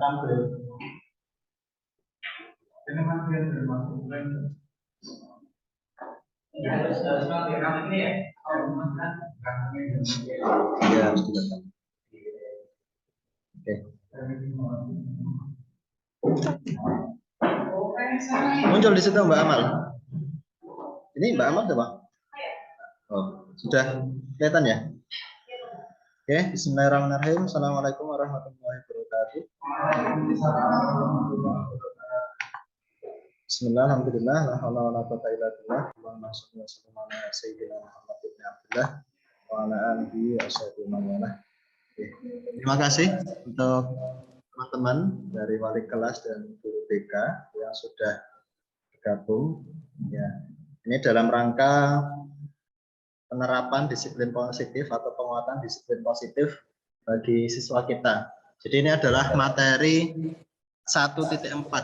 Ya, harus direkam. Oke. Muncul di situ Mbak Amal. Ini Mbak Amal coba. Oh, sudah kelihatan ya? Oke, bismillahirrahmanirrahim. Assalamualaikum warahmatullahi wabarakatuh. Bismillah, alhamdulillah, la haula wala quwwata illa billah. Allahumma shalli wa sallim ala sayyidina Muhammad bin Abdullah wa ala alihi washabihi wa man. Terima kasih untuk teman-teman dari wali kelas dan guru BK yang sudah bergabung. Ya, ini dalam rangka penerapan disiplin positif atau penguatan disiplin positif bagi siswa kita. Jadi ini adalah materi 1.4.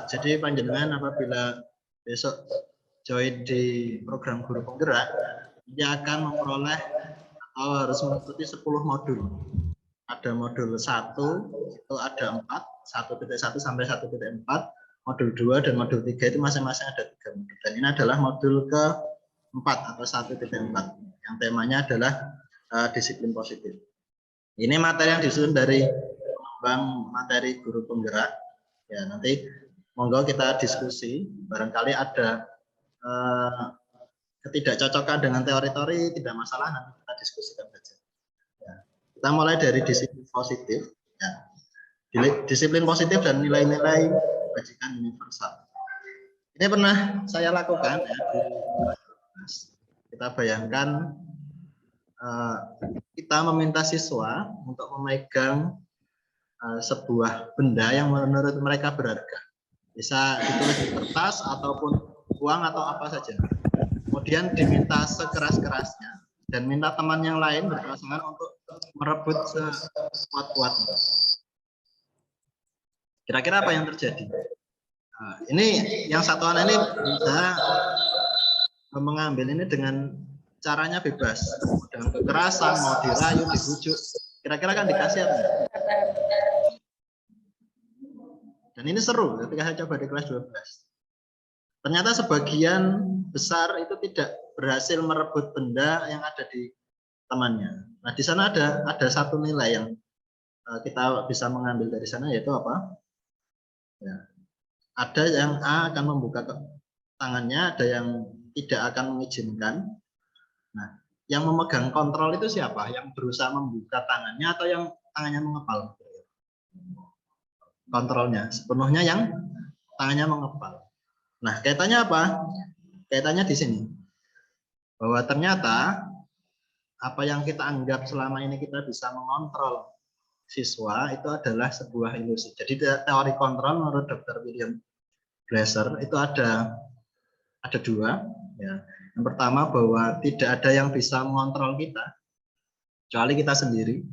Jadi panjenengan apabila besok join di program guru penggerak, dia akan memperoleh atau harus mengikuti 10 modul. Ada modul 1 itu ada 4, 1.1 sampai 1.4, modul 2 dan modul 3 itu masing-masing ada 3 modul. Dan ini adalah modul ke-4 atau 1.4 yang temanya adalah disiplin positif. Ini materi yang disusun dari pengembang materi guru penggerak. Ya, nanti monggo kita diskusi, barangkali ada ketidakcocokan dengan teori-teori, tidak masalah, nanti kita diskusikan saja. Ya, kita mulai dari disiplin positif. Ya. Disiplin positif dan nilai-nilai kebajikan universal. Ini pernah saya lakukan ya, di kelas. Kita bayangkan kita meminta siswa untuk memegang sebuah benda yang menurut mereka berharga, bisa ditulis di kertas ataupun uang atau apa saja, kemudian diminta sekeras-kerasnya dan minta teman yang lain berpasangan untuk merebut sekuat-kuatnya. Kira-kira apa yang terjadi? Nah, ini yang satuan ini bisa mengambil ini dengan caranya bebas, dengan kekerasan, mau dirayu, dibujuk, kira-kira kan dikasih apa? Dan ini seru ketika saya coba di kelas 12. Ternyata sebagian besar itu tidak berhasil merebut benda yang ada di temannya. Nah, di sana ada satu nilai yang kita bisa mengambil dari sana, yaitu apa? Ya. Ada yang A akan membuka tangannya, ada yang tidak akan mengizinkan. Nah, yang memegang kontrol itu siapa? Yang berusaha membuka tangannya atau yang tangannya mengepal? Kontrolnya sepenuhnya yang tangannya mengepal. Nah, kaitannya apa? Kaitannya di sini. Bahwa ternyata apa yang kita anggap selama ini kita bisa mengontrol siswa itu adalah sebuah ilusi. Jadi teori kontrol menurut Dr. William Glasser itu ada dua. Ya. Yang pertama bahwa tidak ada yang bisa mengontrol kita kecuali kita sendiri.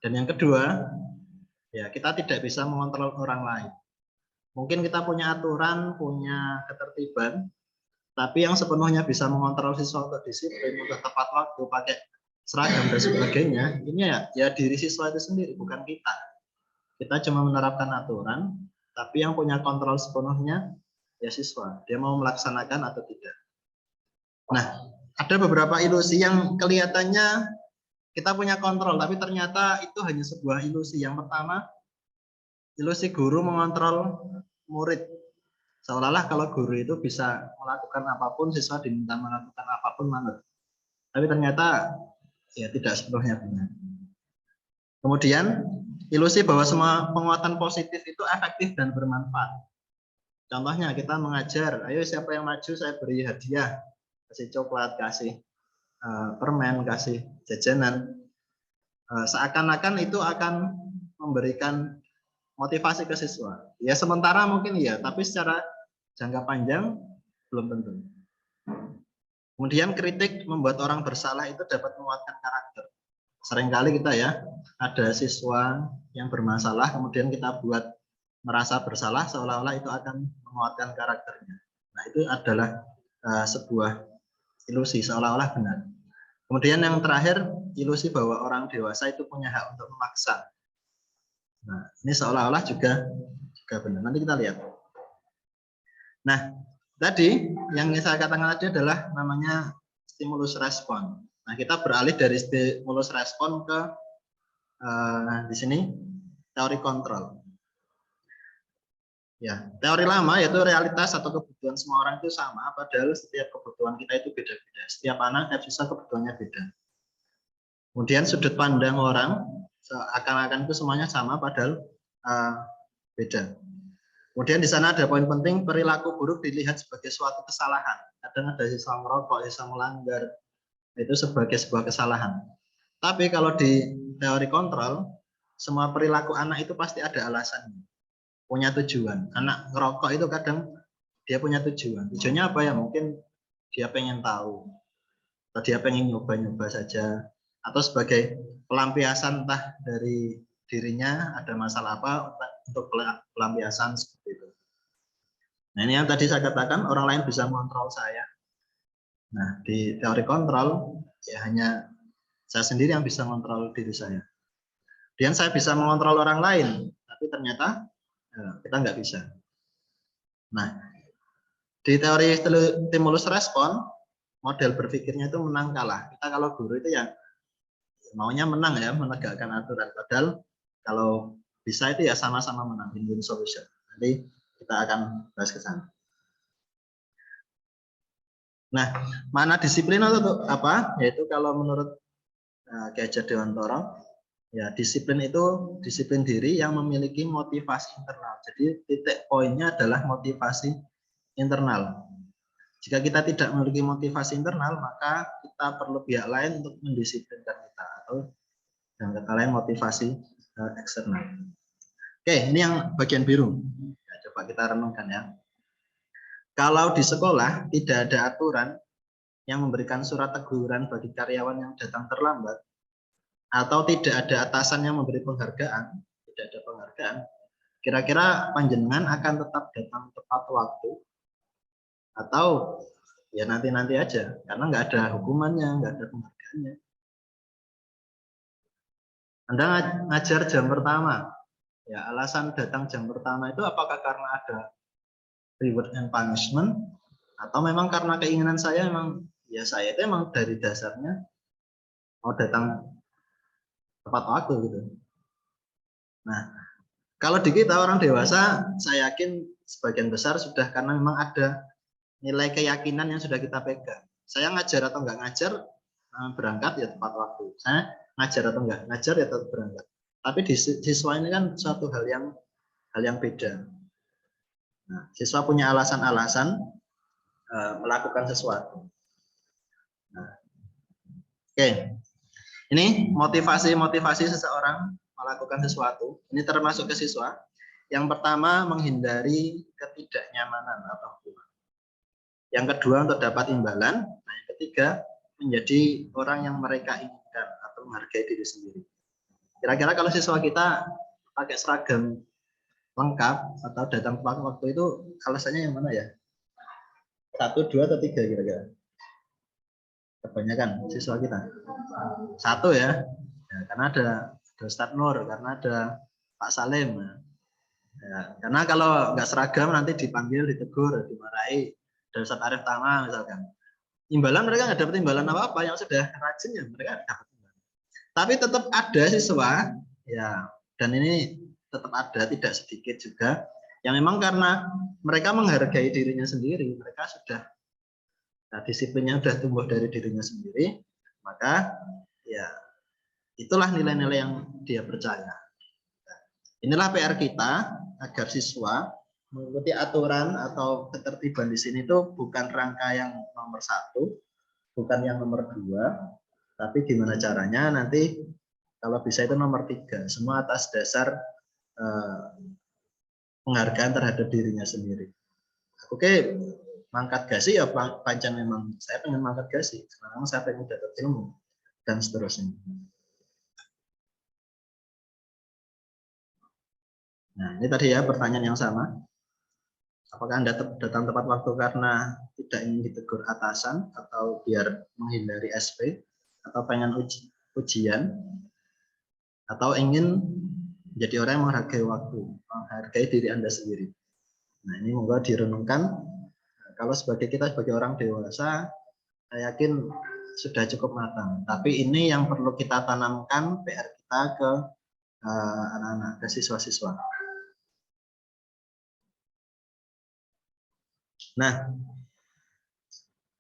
Dan yang kedua, ya kita tidak bisa mengontrol orang lain. Mungkin kita punya aturan, punya ketertiban, tapi yang sepenuhnya bisa mengontrol siswa untuk disiplin, untuk tepat waktu, pakai seragam dan sebagainya, ini ya diri siswa itu sendiri, bukan kita. Kita cuma menerapkan aturan, tapi yang punya kontrol sepenuhnya ya siswa, dia mau melaksanakan atau tidak. Nah, ada beberapa ilusi yang kelihatannya kita punya kontrol, tapi ternyata itu hanya sebuah ilusi. Yang pertama, ilusi guru mengontrol murid. Seolah-olah kalau guru itu bisa melakukan apapun, siswa diminta melakukan apapun manut. Tapi ternyata ya tidak sepenuhnya benar. Kemudian ilusi bahwa semua penguatan positif itu efektif dan bermanfaat. Contohnya kita mengajar, ayo siapa yang maju saya beri hadiah, kasih coklat, kasih permen, kasih jajanan. Seakan-akan itu akan memberikan motivasi ke siswa. Ya sementara mungkin iya, tapi secara jangka panjang belum tentu. Kemudian kritik membuat orang bersalah itu dapat menguatkan karakter. Seringkali kita ya ada siswa yang bermasalah, kemudian kita buat merasa bersalah, seolah-olah itu akan menguatkan karakternya. Nah, itu adalah sebuah ilusi, seolah-olah benar. Kemudian yang terakhir, ilusi bahwa orang dewasa itu punya hak untuk memaksa. Nah, ini seolah-olah juga benar. Nanti kita lihat. Nah, tadi yang saya katakan tadi adalah namanya stimulus respon. Nah, kita beralih dari stimulus respon ke di sini teori kontrol. Ya, teori lama yaitu realitas atau kebutuhan semua orang itu sama, padahal setiap kebutuhan kita itu beda-beda. Setiap anak siswa kebutuhannya beda. Kemudian sudut pandang orang seakan-akan itu semuanya sama, padahal beda. Kemudian di sana ada poin penting, perilaku buruk dilihat sebagai suatu kesalahan. Kadang ada siswa merokok, siswa melanggar, itu sebagai sebuah kesalahan. Tapi kalau di teori kontrol, semua perilaku anak itu pasti ada alasannya, punya tujuan. Anak ngerokok itu kadang dia punya tujuan. Tujuannya apa ya? Mungkin dia pengen tahu, atau dia pengen nyoba-nyoba saja, atau sebagai pelampiasan entah dari dirinya ada masalah apa untuk pelampiasan seperti itu. Nah, ini yang tadi saya katakan, orang lain bisa mengontrol saya. Nah, di teori kontrol ya hanya saya sendiri yang bisa mengontrol diri saya. Dan saya bisa mengontrol orang lain, tapi ternyata kita nggak bisa. Nah, di teori stimulus respon, model berpikirnya itu menang kalah. Kita kalau guru itu ya maunya menang ya, menegakkan aturan. Padahal kalau bisa itu ya sama-sama menang, win-win solution. Nanti kita akan bahas ke sana. Nah, mana disiplin atau apa? Yaitu kalau menurut Ki Hajar Dewantara, ya disiplin itu disiplin diri yang memiliki motivasi internal. Jadi titik poinnya adalah motivasi internal. Jika kita tidak memiliki motivasi internal, maka kita perlu pihak lain untuk mendisiplinkan kita, atau dengan kata lain motivasi eksternal. Oke, ini yang bagian biru. Ya, coba kita renungkan ya. Kalau di sekolah tidak ada aturan yang memberikan surat teguran bagi karyawan yang datang terlambat, atau tidak ada atasan yang memberi penghargaan, tidak ada penghargaan, kira-kira panjenengan akan tetap datang tepat waktu, atau ya nanti-nanti aja, karena nggak ada hukumannya, nggak ada penghargaannya. Anda ngajar jam pertama, ya alasan datang jam pertama itu apakah karena ada reward and punishment, atau memang karena keinginan saya, memang ya saya itu memang dari dasarnya mau datang tepat waktu gitu. Nah, kalau di kita orang dewasa, saya yakin sebagian besar sudah, karena memang ada nilai keyakinan yang sudah kita pegang. Saya ngajar atau enggak ngajar, berangkat ya tepat waktu. Saya ngajar atau enggak ngajar ya tetap berangkat. Tapi di siswa ini kan suatu hal yang beda. Nah, siswa punya alasan-alasan melakukan sesuatu. Nah, oke. Ini motivasi seseorang melakukan sesuatu. Ini termasuk ke siswa. Yang pertama, menghindari ketidaknyamanan atau hukuman. Yang kedua, untuk dapat imbalan. Nah, yang ketiga, menjadi orang yang mereka inginkan atau menghargai diri sendiri. Kira-kira kalau siswa kita pakai seragam lengkap atau datang tepat waktu itu, alasannya yang mana ya? 1, 2, atau 3 kira-kira? Kebanyakan siswa kita. 1 ya, karena ada Ustadz Nur, karena ada Pak Salim. Ya, karena kalau nggak seragam nanti dipanggil, ditegur, dimarahi. Ada Ustadz Arif Tama misalkan. Imbalan mereka nggak dapat imbalan apa-apa, yang sudah rajin ya mereka dapat imbalan. Tapi tetap ada siswa, ya, dan ini tetap ada, tidak sedikit juga, yang memang karena mereka menghargai dirinya sendiri, mereka sudah disiplinnya sudah tumbuh dari dirinya sendiri, maka ya itulah nilai-nilai yang dia percaya. Inilah PR kita agar siswa mengikuti aturan atau ketertiban di sini itu bukan rangka yang nomor 1, bukan yang nomor 2, tapi gimana caranya nanti kalau bisa itu nomor 3, semua atas dasar penghargaan terhadap dirinya sendiri. Oke, mangkat gasi ya pancen memang saya pengen mangkat gasi, karena saya pengen dapat ilmu dan seterusnya. Nah, ini tadi ya pertanyaan yang sama. Apakah Anda datang tepat waktu karena tidak ingin ditegur atasan, atau biar menghindari SP, atau pengen ujian, atau ingin Menjadi orang yang menghargai waktu, menghargai diri Anda sendiri. Nah, ini moga direnungkan. Kalau kita sebagai orang dewasa, saya yakin sudah cukup matang. Tapi ini yang perlu kita tanamkan PR kita ke anak-anak, ke siswa-siswa. Nah,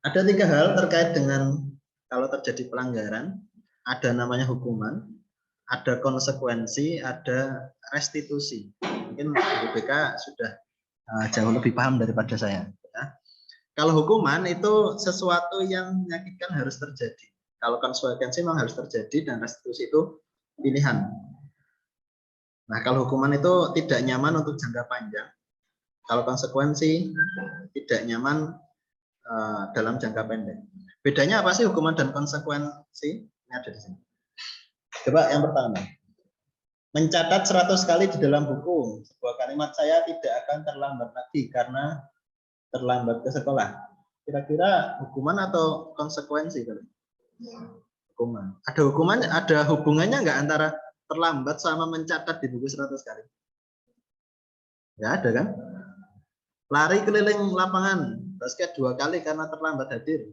ada 3 hal terkait dengan kalau terjadi pelanggaran. Ada namanya hukuman, ada konsekuensi, ada restitusi. Mungkin BPK sudah jauh lebih paham daripada saya. Ya. Kalau hukuman itu sesuatu yang menyakitkan harus terjadi. Kalau konsekuensi memang harus terjadi dan restitusi itu pilihan. Nah, kalau hukuman itu tidak nyaman untuk jangka panjang. Kalau konsekuensi tidak nyaman dalam jangka pendek. Bedanya apa sih hukuman dan konsekuensi? Ini ada di sini. Coba yang pertama. Mencatat 100 kali di dalam buku. Sebuah kalimat saya tidak akan terlambat lagi karena terlambat ke sekolah. Kira-kira hukuman atau konsekuensi? Hukuman. Ada hubungannya nggak antara terlambat sama mencatat di buku 100 kali? Nggak ada kan? Lari keliling lapangan basket 2 kali karena terlambat hadir.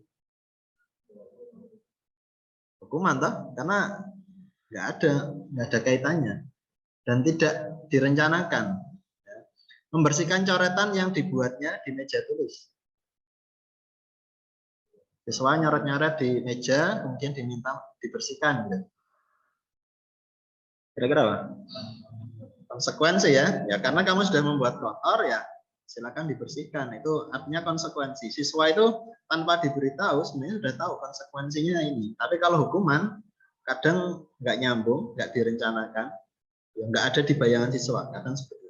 Hukuman toh? Karena nggak ada kaitannya dan tidak direncanakan. Membersihkan coretan yang dibuatnya di meja tulis. Siswa nyoret-nyoret di meja, kemudian diminta dibersihkan. Kira-kira apa? Konsekuensi ya, karena kamu sudah membuat kotor ya, silakan dibersihkan. Itu artinya konsekuensi. Siswa itu tanpa diberitahu sebenarnya sudah tahu konsekuensinya ini. Tapi kalau hukuman kadang nggak nyambung, nggak direncanakan, ya nggak ada di bayangan siswa. Kadang seperti itu.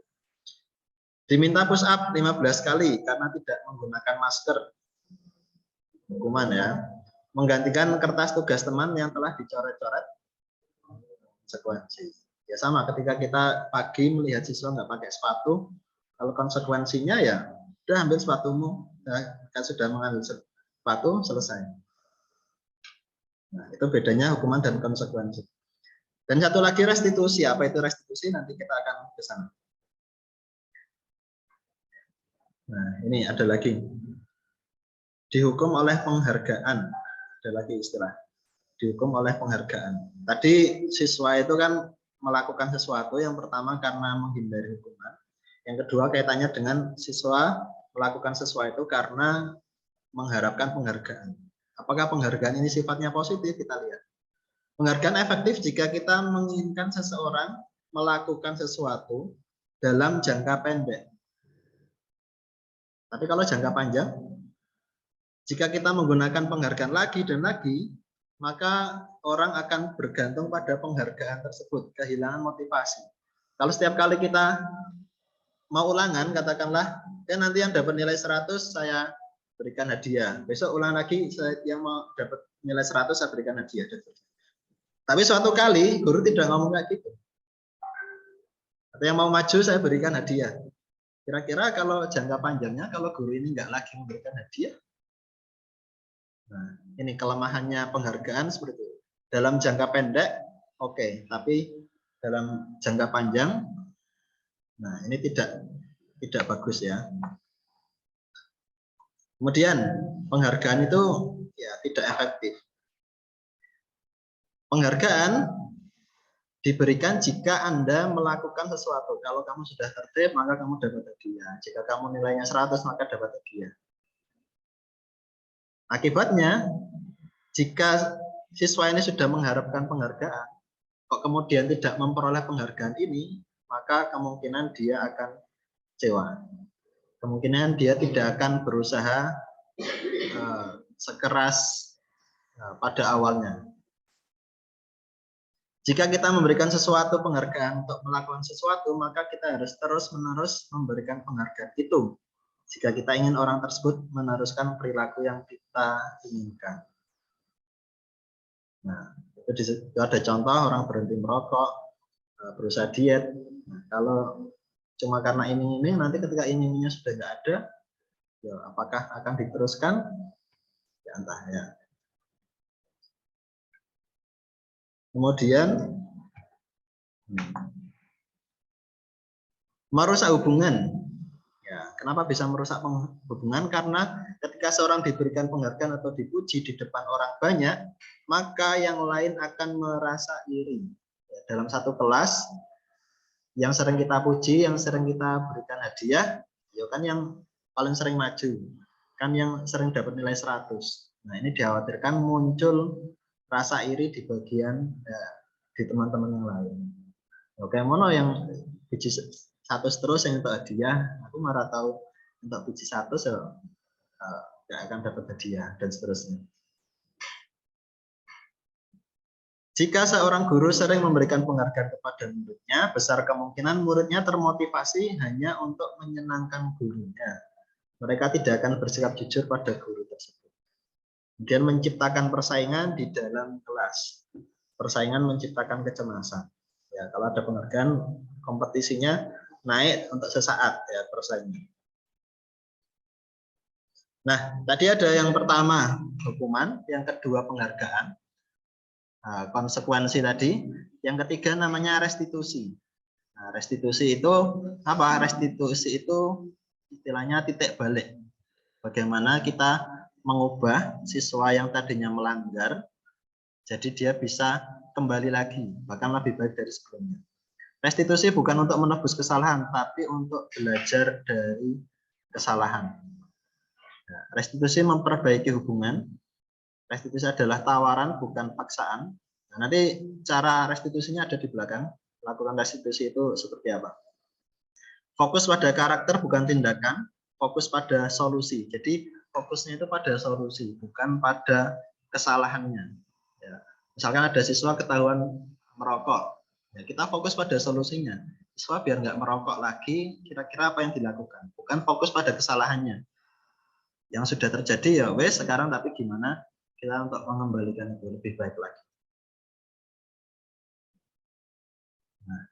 Diminta push up 15 kali karena tidak menggunakan masker. Hukuman ya. Menggantikan kertas tugas teman yang telah dicoret-coret. Konsekuensi. Ya sama, ketika kita pagi melihat siswa nggak pakai sepatu, kalau konsekuensinya ya udah ambil sepatumu, kan sudah mengambil sepatu, selesai. Nah, itu bedanya hukuman dan konsekuensi. Dan satu lagi restitusi. Apa itu restitusi? Nanti kita akan ke sana. Nah, ini ada lagi. Dihukum oleh penghargaan. Ada lagi istilah. Dihukum oleh penghargaan. Tadi siswa itu kan melakukan sesuatu yang pertama karena menghindari hukuman. Yang kedua kaitannya dengan siswa melakukan sesuatu itu karena mengharapkan penghargaan. Apakah penghargaan ini sifatnya positif? Kita lihat. Penghargaan efektif jika kita menginginkan seseorang melakukan sesuatu dalam jangka pendek. Tapi kalau jangka panjang, jika kita menggunakan penghargaan lagi dan lagi, maka orang akan bergantung pada penghargaan tersebut, kehilangan motivasi. Kalau setiap kali kita mau ulangan, katakanlah, nanti yang dapat nilai 100 saya berikan hadiah. Besok ulang lagi, yang mau dapat nilai 100 saya berikan hadiah. Tapi suatu kali guru tidak ngomong kayak gitu. Atau yang mau maju saya berikan hadiah. Kira-kira kalau jangka panjangnya, kalau guru ini nggak lagi memberikan hadiah, nah, ini kelemahannya penghargaan seperti itu. Dalam jangka pendek, oke, tapi dalam jangka panjang, nah ini tidak bagus ya. Kemudian penghargaan itu ya tidak efektif. Penghargaan diberikan jika Anda melakukan sesuatu. Kalau kamu sudah tertib, maka kamu dapat hadiah. Jika kamu nilainya 100, maka dapat hadiah. Akibatnya, jika siswa ini sudah mengharapkan penghargaan, kok kemudian tidak memperoleh penghargaan ini, maka kemungkinan dia akan kecewa. Kemungkinan dia tidak akan berusaha sekeras pada awalnya. Jika kita memberikan sesuatu penghargaan untuk melakukan sesuatu, maka kita harus terus-menerus memberikan penghargaan itu. Jika kita ingin orang tersebut meneruskan perilaku yang kita inginkan. Nah, itu ada contoh orang berhenti merokok, berusaha diet. Nah, kalau cuma karena iming-iming, nanti ketika iming-imingnya sudah nggak ada, ya apakah akan diteruskan? Ya entah ya. Kemudian Merusak hubungan. Ya, kenapa bisa merusak hubungan? Karena ketika seorang diberikan penghargaan atau dipuji di depan orang banyak, maka yang lain akan merasa iri. Ya, dalam satu kelas, yang sering kita puji, yang sering kita berikan hadiah, ya kan yang paling sering maju, kan yang sering dapat nilai 100. Nah, ini dikhawatirkan muncul rasa iri di bagian di teman-teman yang lain. Oke, mono yang puji 100 terus yang untuk hadiah, aku marah tahu untuk puji 100 ya nggak akan dapat hadiah dan seterusnya. Jika seorang guru sering memberikan penghargaan kepada muridnya, besar kemungkinan muridnya termotivasi hanya untuk menyenangkan gurunya. Mereka tidak akan bersikap jujur pada guru tersebut. Kemudian menciptakan persaingan di dalam kelas. Persaingan menciptakan kecemasan. Ya, kalau ada penghargaan, kompetisinya naik untuk sesaat ya persaingan. Nah, tadi ada yang pertama hukuman, yang kedua penghargaan. Nah, konsekuensi tadi, yang ketiga namanya restitusi. Nah, restitusi itu apa? Restitusi itu istilahnya titik balik. Bagaimana kita mengubah siswa yang tadinya melanggar, jadi dia bisa kembali lagi, bahkan lebih baik dari sebelumnya. Restitusi bukan untuk menebus kesalahan, tapi untuk belajar dari kesalahan. Nah, restitusi memperbaiki hubungan. Restitusi adalah tawaran, bukan paksaan. Nah, nanti cara restitusinya ada di belakang. Lakukan restitusi itu seperti apa? Fokus pada karakter, bukan tindakan. Fokus pada solusi. Jadi fokusnya itu pada solusi, bukan pada kesalahannya. Ya. Misalkan ada siswa ketahuan merokok, ya kita fokus pada solusinya. Siswa biar nggak merokok lagi, kira-kira apa yang dilakukan? Bukan fokus pada kesalahannya. Yang sudah terjadi ya wes sekarang, tapi gimana kita untuk mengembalikan itu lebih baik lagi. Nah,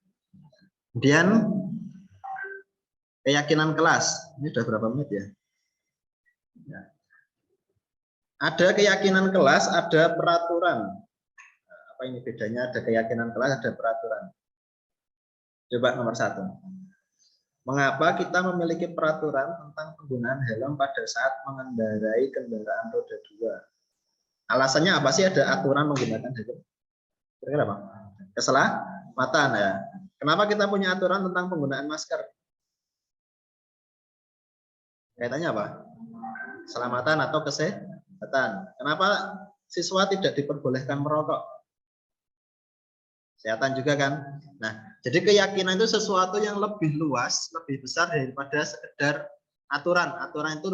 kemudian keyakinan kelas. Ini sudah berapa menit ya? Ya. Ada keyakinan kelas, ada peraturan. Nah, apa ini bedanya? Ada keyakinan kelas, ada peraturan. Coba nomor 1. Mengapa kita memiliki peraturan tentang penggunaan helm pada saat mengendarai kendaraan roda 2? Alasannya apa sih ada aturan menggunakan helm? Kira-kira apa? Keselamatan ya. Kenapa kita punya aturan tentang penggunaan masker? Kaitannya apa? Keselamatan atau kesehatan. Kenapa siswa tidak diperbolehkan merokok? Kesehatan juga kan. Nah, jadi keyakinan itu sesuatu yang lebih luas, lebih besar daripada sekedar aturan. Aturan itu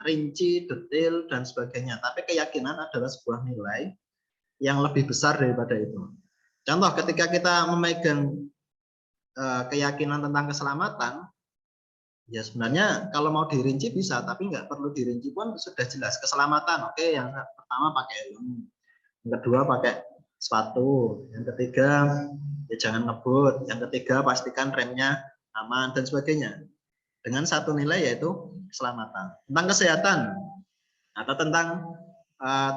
rinci, detail, dan sebagainya. Tapi keyakinan adalah sebuah nilai yang lebih besar daripada itu. Contoh, ketika kita memegang keyakinan tentang keselamatan, ya sebenarnya kalau mau dirinci bisa, tapi nggak perlu dirinci pun sudah jelas. Keselamatan, oke, yang pertama pakai helm, yang kedua pakai sepatu, yang ketiga ya jangan ngebut, yang ketiga pastikan remnya aman dan sebagainya. Dengan satu nilai yaitu keselamatan. Tentang kesehatan atau tentang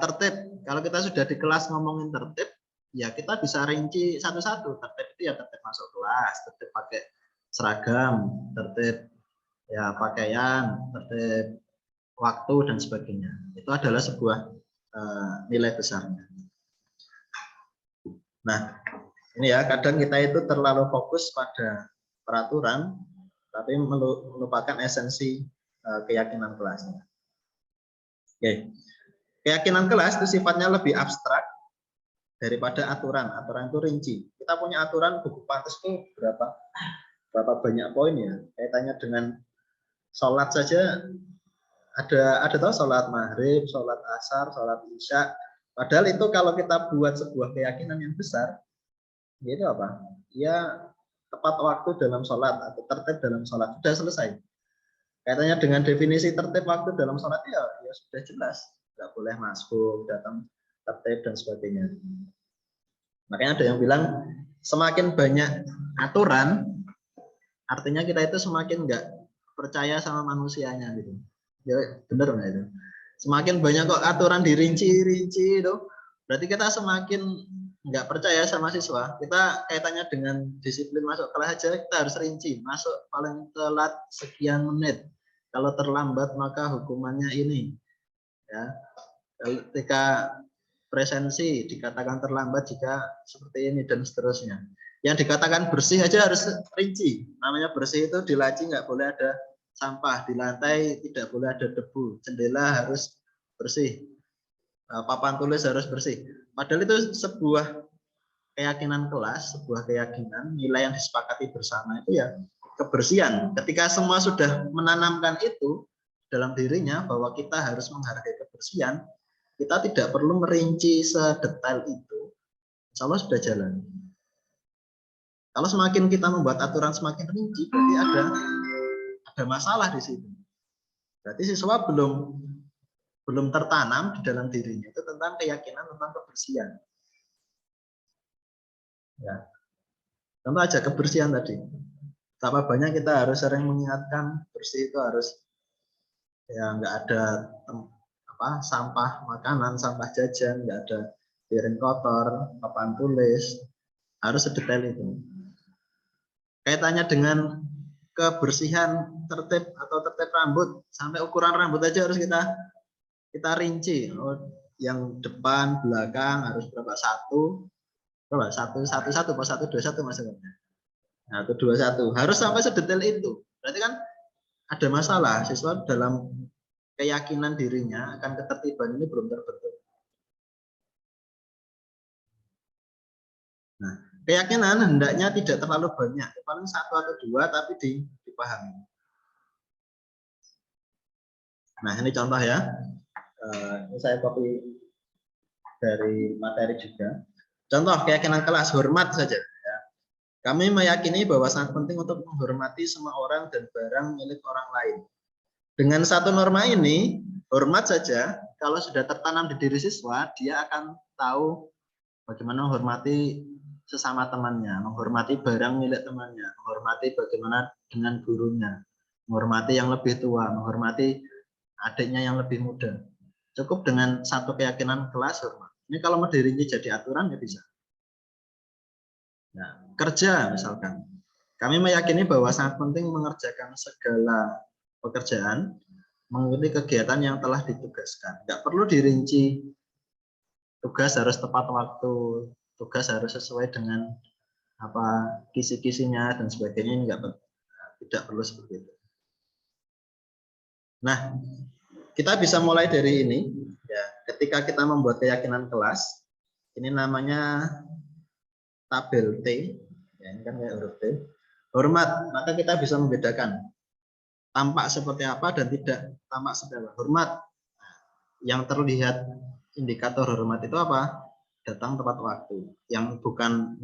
tertib, kalau kita sudah di kelas ngomongin tertib, ya kita bisa rinci satu-satu. Tertib itu ya tertib masuk kelas, tertib pakai seragam, tertib ya pakaian, tertib waktu dan sebagainya. Itu adalah sebuah nilai besarnya. Nah, ini ya kadang kita itu terlalu fokus pada peraturan, tapi melupakan esensi keyakinan kelasnya. Oke, keyakinan kelas itu sifatnya lebih abstrak daripada aturan. Aturan itu rinci. Kita punya aturan buku pantas itu berapa banyak poin ya. Kaitannya dengan sholat saja ada tahu sholat maghrib, sholat asar, sholat isya. Padahal itu kalau kita buat sebuah keyakinan yang besar, yaitu apa? Ya tepat waktu dalam sholat atau tertib dalam sholat sudah selesai. Kaitannya dengan definisi tertib waktu dalam sholat ya sudah jelas, nggak boleh masuk, datang tertib dan sebagainya. Makanya ada yang bilang semakin banyak aturan, artinya kita itu semakin nggak percaya sama manusianya gitu. Ya benar nggak itu? Semakin banyak kok aturan dirinci itu, berarti kita semakin nggak percaya sama siswa, kita kaitannya dengan disiplin masuk kelas aja, kita harus rinci, masuk paling telat sekian menit, kalau terlambat maka hukumannya ini, ya. Ketika presensi dikatakan terlambat jika seperti ini dan seterusnya. Yang dikatakan bersih aja harus rinci, namanya bersih itu di laci nggak boleh ada sampah, di lantai tidak boleh ada debu, jendela harus bersih, papan tulis harus bersih. Padahal itu sebuah keyakinan kelas, sebuah keyakinan, nilai yang disepakati bersama itu ya kebersihan. Ketika semua sudah menanamkan itu dalam dirinya bahwa kita harus menghargai kebersihan, kita tidak perlu merinci sedetail itu, insya Allah sudah jalan. Kalau semakin kita membuat aturan semakin rinci, berarti ada masalah di situ. Berarti siswa belum tertanam di dalam dirinya itu tentang keyakinan tentang kebersihan. Ya. Contoh aja kebersihan tadi. Betapa banyak kita harus sering mengingatkan bersih itu harus ya nggak ada sampah makanan, sampah jajan, nggak ada piring kotor, papan tulis, harus sedetail itu. Kaitannya dengan kebersihan tertib atau tertib rambut, sampai ukuran rambut aja harus kita rinci. Oh, yang depan belakang harus berapa, satu pas 121 maksudnya. Nah, 121 harus sampai sedetail itu. Berarti kan ada masalah, siswa dalam keyakinan dirinya akan ketertiban ini belum terbentuk. Nah, keyakinan hendaknya tidak terlalu banyak, paling 1 atau 2 tapi dipahami. Nah, ini contoh ya. Ini saya copy dari materi juga. Contoh keyakinan kelas, hormat saja. Ya. Kami meyakini bahwa sangat penting untuk menghormati semua orang dan barang milik orang lain. Dengan satu norma ini, hormat saja, kalau sudah tertanam di diri siswa, dia akan tahu bagaimana menghormati sesama temannya, menghormati barang milik temannya, menghormati bagaimana dengan gurunya, menghormati yang lebih tua, menghormati adiknya yang lebih muda. Cukup dengan satu keyakinan kelas hormat. Ini kalau mau dirinci jadi aturan ya bisa. Nah, kerja misalkan. Kami meyakini bahwa sangat penting mengerjakan segala pekerjaan mengikuti kegiatan yang telah ditugaskan. Nggak perlu dirinci tugas harus tepat waktu, tugas harus sesuai dengan apa kisi-kisinya dan sebagainya, ini tidak perlu seperti itu. Nah, kita bisa mulai dari ini ya. Ketika kita membuat keyakinan kelas, ini namanya tabel T, ya, ini kan kayak huruf T. Hormat, maka kita bisa membedakan tampak seperti apa dan tidak tampak seperti apa. Hormat, yang terlihat indikator hormat itu apa? Datang tepat waktu. Yang bukan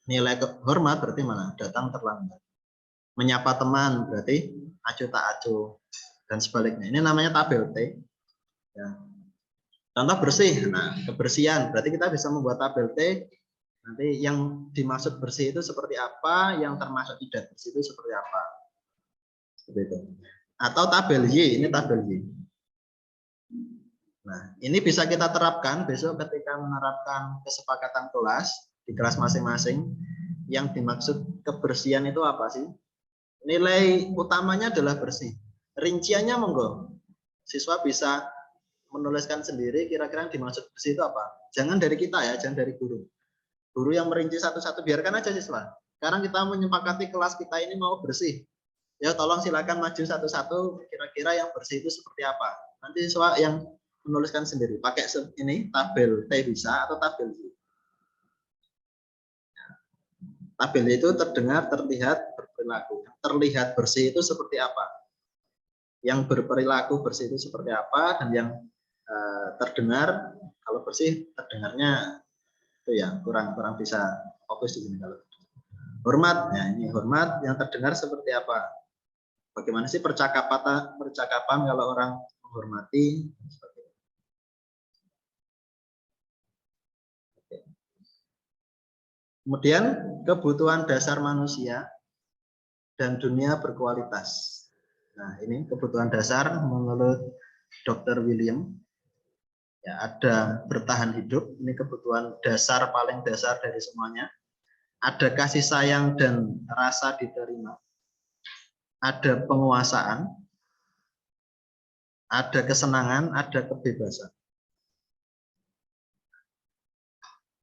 nilai hormat berarti mana? Datang terlambat. Menyapa teman berarti acuh tak acuh dan sebaliknya. Ini namanya tabel T. Ya. Contoh bersih. Nah, kebersihan berarti kita bisa membuat tabel T. Nanti yang dimaksud bersih itu seperti apa, yang termasuk tidak bersih itu seperti apa. Seperti itu. Atau tabel Y, ini tabel Y. Nah, ini bisa kita terapkan besok ketika menerapkan kesepakatan kelas di kelas masing-masing. Yang dimaksud kebersihan itu apa sih? Nilai utamanya adalah bersih. Rinciannya monggo. Siswa bisa menuliskan sendiri kira-kira yang dimaksud bersih itu apa. Jangan dari kita ya, jangan dari guru. Guru yang merinci satu-satu, biarkan aja siswa. Sekarang kita menyepakati kelas kita ini mau bersih. Ya tolong silakan maju satu-satu, kira-kira yang bersih itu seperti apa. Nanti siswa yang menuliskan sendiri. Pakai ini tabel T bisa atau tabel Y. Tabel itu terdengar, terlihat, berperilaku. Terlihat bersih itu seperti apa? Yang berperilaku bersih itu seperti apa? Dan yang terdengar, kalau bersih terdengarnya itu ya kurang bisa fokus di sini. Kalau hormat, ya ini hormat yang terdengar seperti apa? Bagaimana sih percakapan kalau orang menghormati? Kemudian kebutuhan dasar manusia dan dunia berkualitas. Nah, ini kebutuhan dasar menurut Dr. William. Ya, ada bertahan hidup, ini kebutuhan dasar paling dasar dari semuanya. Ada kasih sayang dan rasa diterima. Ada penguasaan, ada kesenangan, ada kebebasan.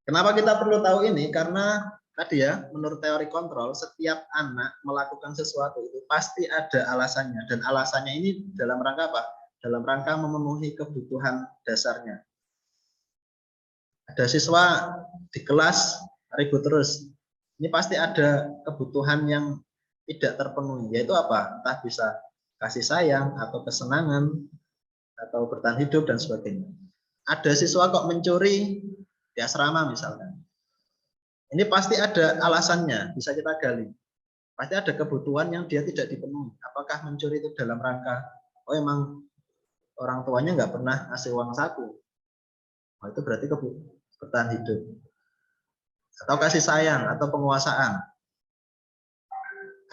Kenapa kita perlu tahu ini? Karena tadi ya, menurut teori kontrol, setiap anak melakukan sesuatu itu pasti ada alasannya. Dan alasannya ini dalam rangka apa? Dalam rangka memenuhi kebutuhan dasarnya. Ada siswa di kelas ribut terus. Ini pasti ada kebutuhan yang tidak terpenuhi. Yaitu apa? Entah bisa kasih sayang, atau kesenangan, atau bertahan hidup, dan sebagainya. Ada siswa kok mencuri di asrama misalkan. Ini pasti ada alasannya, bisa kita gali. Pasti ada kebutuhan yang dia tidak dipenuhi. Apakah mencuri itu dalam rangka, oh emang orang tuanya nggak pernah ngasih uang saku. Oh, itu berarti bertahan hidup. Atau kasih sayang, atau penguasaan.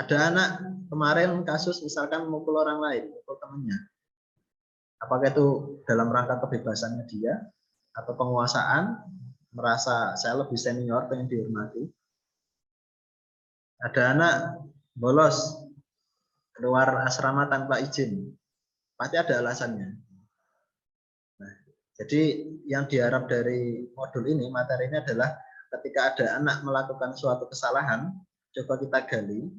Ada anak kemarin kasus misalkan mukul orang lain, mukul temannya. Apakah itu dalam rangka kebebasannya dia, atau penguasaan, merasa saya lebih senior, pengen dihormati. Ada anak bolos keluar asrama tanpa izin, pasti ada alasannya. Nah, jadi yang diharap dari modul ini, materi ini adalah ketika ada anak melakukan suatu kesalahan, coba kita gali,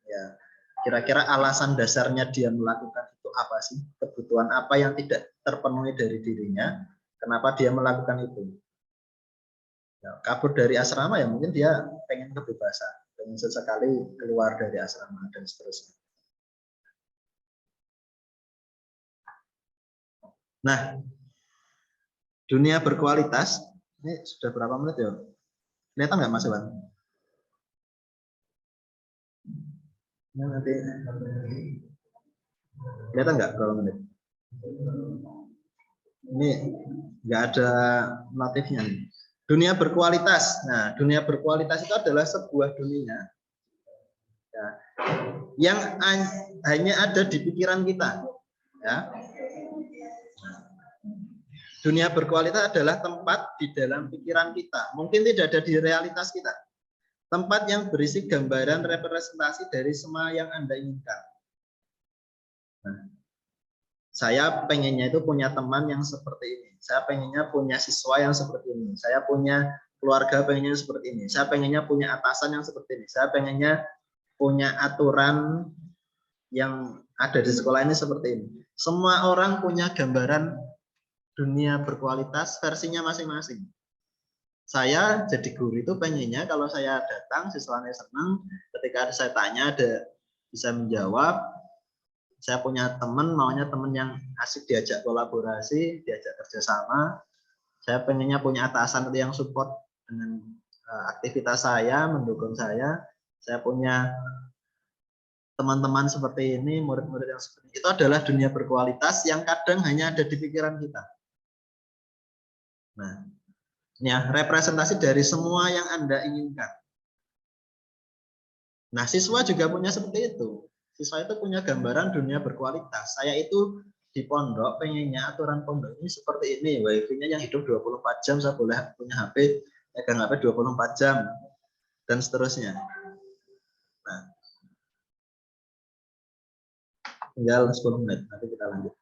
ya kira-kira alasan dasarnya dia melakukan itu apa sih? Kebutuhan apa yang tidak terpenuhi dari dirinya? Kenapa dia melakukan itu? Ya, kabur dari asrama ya mungkin dia pengen kebebasan, pengen sesekali keluar dari asrama dan seterusnya. Nah, dunia berkualitas, ini sudah berapa menit ya? Kelihatan nggak Mas Iwan? Nah, nanti kelihatan nggak berapa menit? Ini nggak ada notifnya nih. Dunia berkualitas. Nah, dunia berkualitas itu adalah sebuah dunia ya, yang hanya ada di pikiran kita. Ya. Dunia berkualitas adalah tempat di dalam pikiran kita. Mungkin tidak ada di realitas kita. Tempat yang berisi gambaran representasi dari semua yang Anda inginkan. Nah, saya pengennya itu punya teman yang seperti ini. Saya pengennya punya siswa yang seperti ini. Saya punya keluarga pengennya seperti ini. Saya pengennya punya atasan yang seperti ini. Saya pengennya punya aturan yang ada di sekolah ini seperti ini. Semua orang punya gambaran dunia berkualitas versinya masing-masing. Saya jadi guru itu pengennya kalau saya datang siswanya senang, ketika saya tanya ada bisa menjawab. Saya punya teman, maunya teman yang asik diajak kolaborasi, diajak kerjasama. Saya pengennya punya atasan yang support dengan aktivitas saya, mendukung saya. Saya punya teman-teman seperti ini, murid-murid yang seperti ini. Itu adalah dunia berkualitas yang kadang hanya ada di pikiran kita. Nah, ya, representasi dari semua yang Anda inginkan. Nah, siswa juga punya seperti itu. Siswa itu punya gambaran dunia berkualitas. Saya itu di pondok pengennya aturan pondok ini seperti ini. Wifi-nya yang hidup 24 jam, saya boleh punya HP, pegang HP 24 jam, dan seterusnya. Nah, tinggal 10 menit, nanti kita lanjut.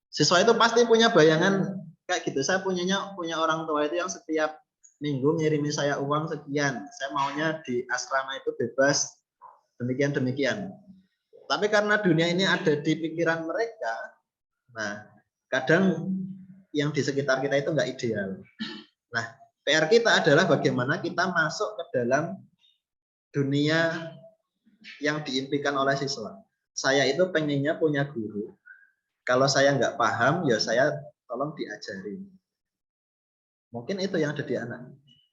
Siswa itu pasti punya bayangan kayak gitu. Saya punya orang tua itu yang setiap minggu ngirimi saya uang sekian. Saya maunya di asrama itu bebas demikian. Tapi karena dunia ini ada di pikiran mereka, nah kadang yang di sekitar kita itu nggak ideal. Nah, PR kita adalah bagaimana kita masuk ke dalam dunia yang diimpikan oleh siswa. Saya itu pengennya punya guru. Kalau saya nggak paham, ya saya tolong diajari. Mungkin itu yang ada di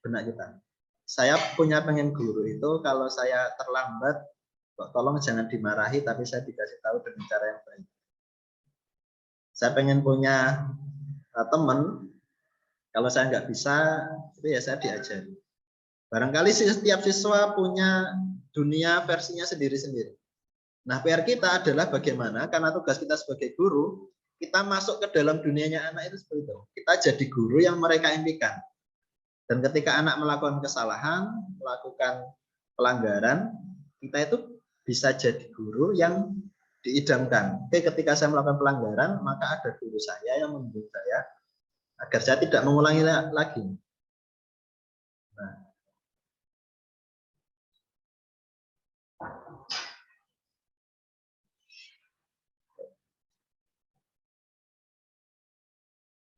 benak kita. Saya punya pengen guru itu kalau saya terlambat, tolong jangan dimarahi, tapi saya dikasih tahu dengan cara yang baik. Saya pengen punya teman, kalau saya nggak bisa, itu ya saya diajari. Barangkali setiap siswa punya dunia versinya sendiri-sendiri. Nah, PR kita adalah bagaimana, karena tugas kita sebagai guru, kita masuk ke dalam dunianya anak itu seperti itu. Kita jadi guru yang mereka impikan. Dan ketika anak melakukan kesalahan, melakukan pelanggaran, kita itu bisa jadi guru yang diidamkan. Oke, ketika saya melakukan pelanggaran, maka ada guru saya yang membimbing saya agar saya tidak mengulangi lagi. Nah,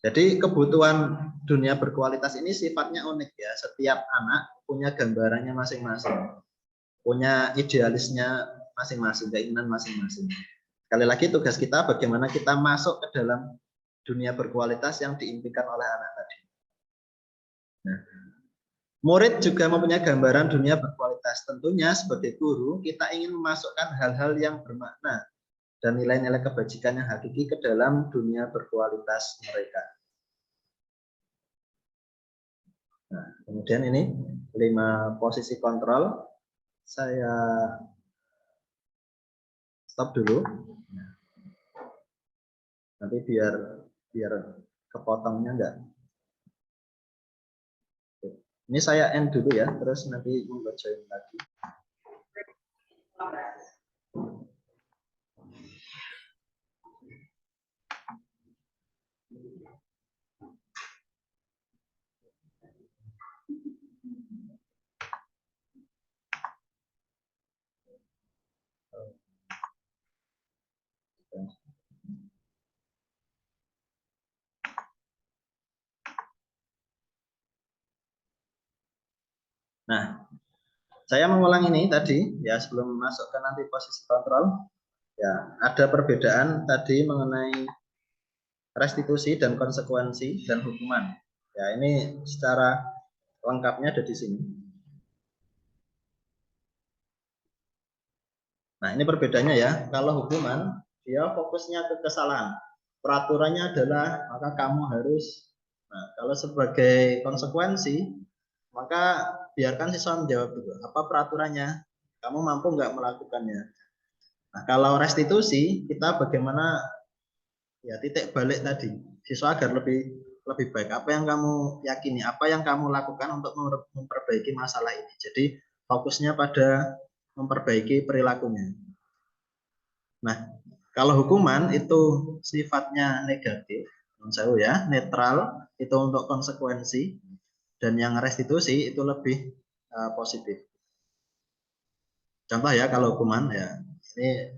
jadi kebutuhan dunia berkualitas ini sifatnya unik ya. Setiap anak punya gambarannya masing-masing, punya idealisnya masing-masing, keinginan masing-masing. Sekali lagi tugas kita bagaimana kita masuk ke dalam dunia berkualitas yang diimpikan oleh anak tadi. Nah, murid juga mempunyai gambaran dunia berkualitas. Tentunya sebagai guru kita ingin memasukkan hal-hal yang bermakna dan nilai-nilai kebajikan yang hakiki ke dalam dunia berkualitas mereka. Nah, kemudian ini 5 posisi kontrol. Saya stop dulu. Nanti biar kepotongnya enggak. Ini saya end dulu ya, terus nanti mau join lagi. Nah, saya mengulang ini tadi ya sebelum masuk ke nanti posisi kontrol. Ya, ada perbedaan tadi mengenai restitusi dan konsekuensi dan hukuman. Ya, ini secara lengkapnya ada di sini. Nah, ini perbedaannya ya. Kalau hukuman, dia fokusnya ke kesalahan. Peraturannya adalah maka kamu harus. Nah, kalau sebagai konsekuensi, maka biarkan siswa menjawab dulu. Apa peraturannya? Kamu mampu nggak melakukannya? Nah, kalau restitusi, kita bagaimana ya titik balik tadi. Siswa agar lebih baik. Apa yang kamu yakini? Apa yang kamu lakukan untuk memperbaiki masalah ini? Jadi fokusnya pada memperbaiki perilakunya. Nah, kalau hukuman itu sifatnya negatif, ya, netral, itu untuk konsekuensi, dan yang restitusi itu lebih positif. Contoh ya, kalau hukuman ya, ini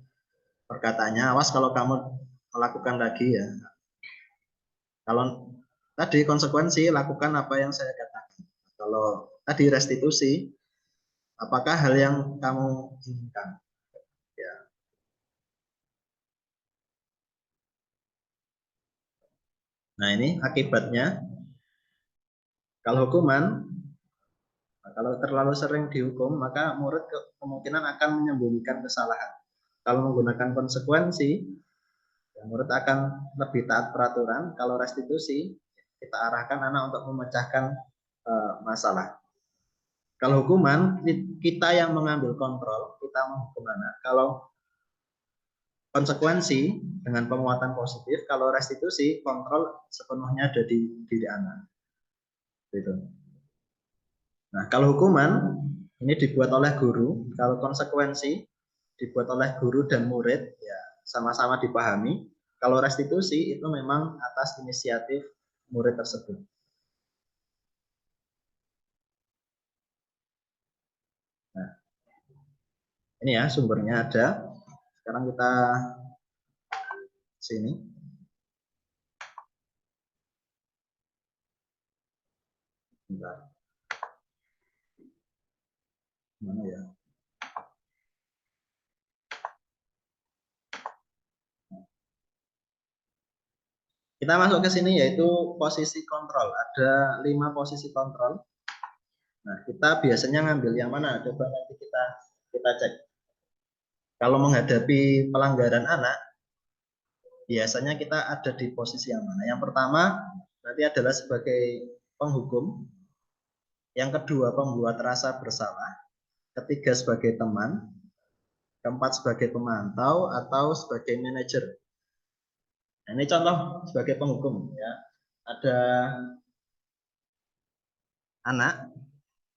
perkataannya, awas kalau kamu melakukan lagi ya. Kalau tadi konsekuensi, lakukan apa yang saya katakan. Kalau tadi restitusi, apakah hal yang kamu inginkan? Ya. Nah, ini akibatnya. Kalau hukuman, kalau terlalu sering dihukum, maka murid kemungkinan akan menyembunyikan kesalahan. Kalau menggunakan konsekuensi, ya murid akan lebih taat peraturan. Kalau restitusi, kita arahkan anak untuk memecahkan masalah. Kalau hukuman, kita yang mengambil kontrol, kita menghukum anak. Kalau konsekuensi dengan penguatan positif, kalau restitusi, kontrol sepenuhnya ada di diri anak. Gitu. Nah, kalau hukuman ini dibuat oleh guru, kalau konsekuensi dibuat oleh guru dan murid, ya sama-sama dipahami. Kalau restitusi itu memang atas inisiatif murid tersebut. Nah, ini ya sumbernya ada. Sekarang kita sini. Bentar. Mana ya? Kita masuk ke sini yaitu posisi kontrol. Ada 5 posisi kontrol. Nah, kita biasanya ngambil yang mana? Coba nanti kita cek. Kalau menghadapi pelanggaran anak, biasanya kita ada di posisi yang mana? Yang pertama nanti adalah sebagai penghukum, yang kedua pembuat rasa bersalah, ketiga sebagai teman, keempat sebagai pemantau atau sebagai manajer. Nah, ini contoh sebagai penghukum ya. Ada anak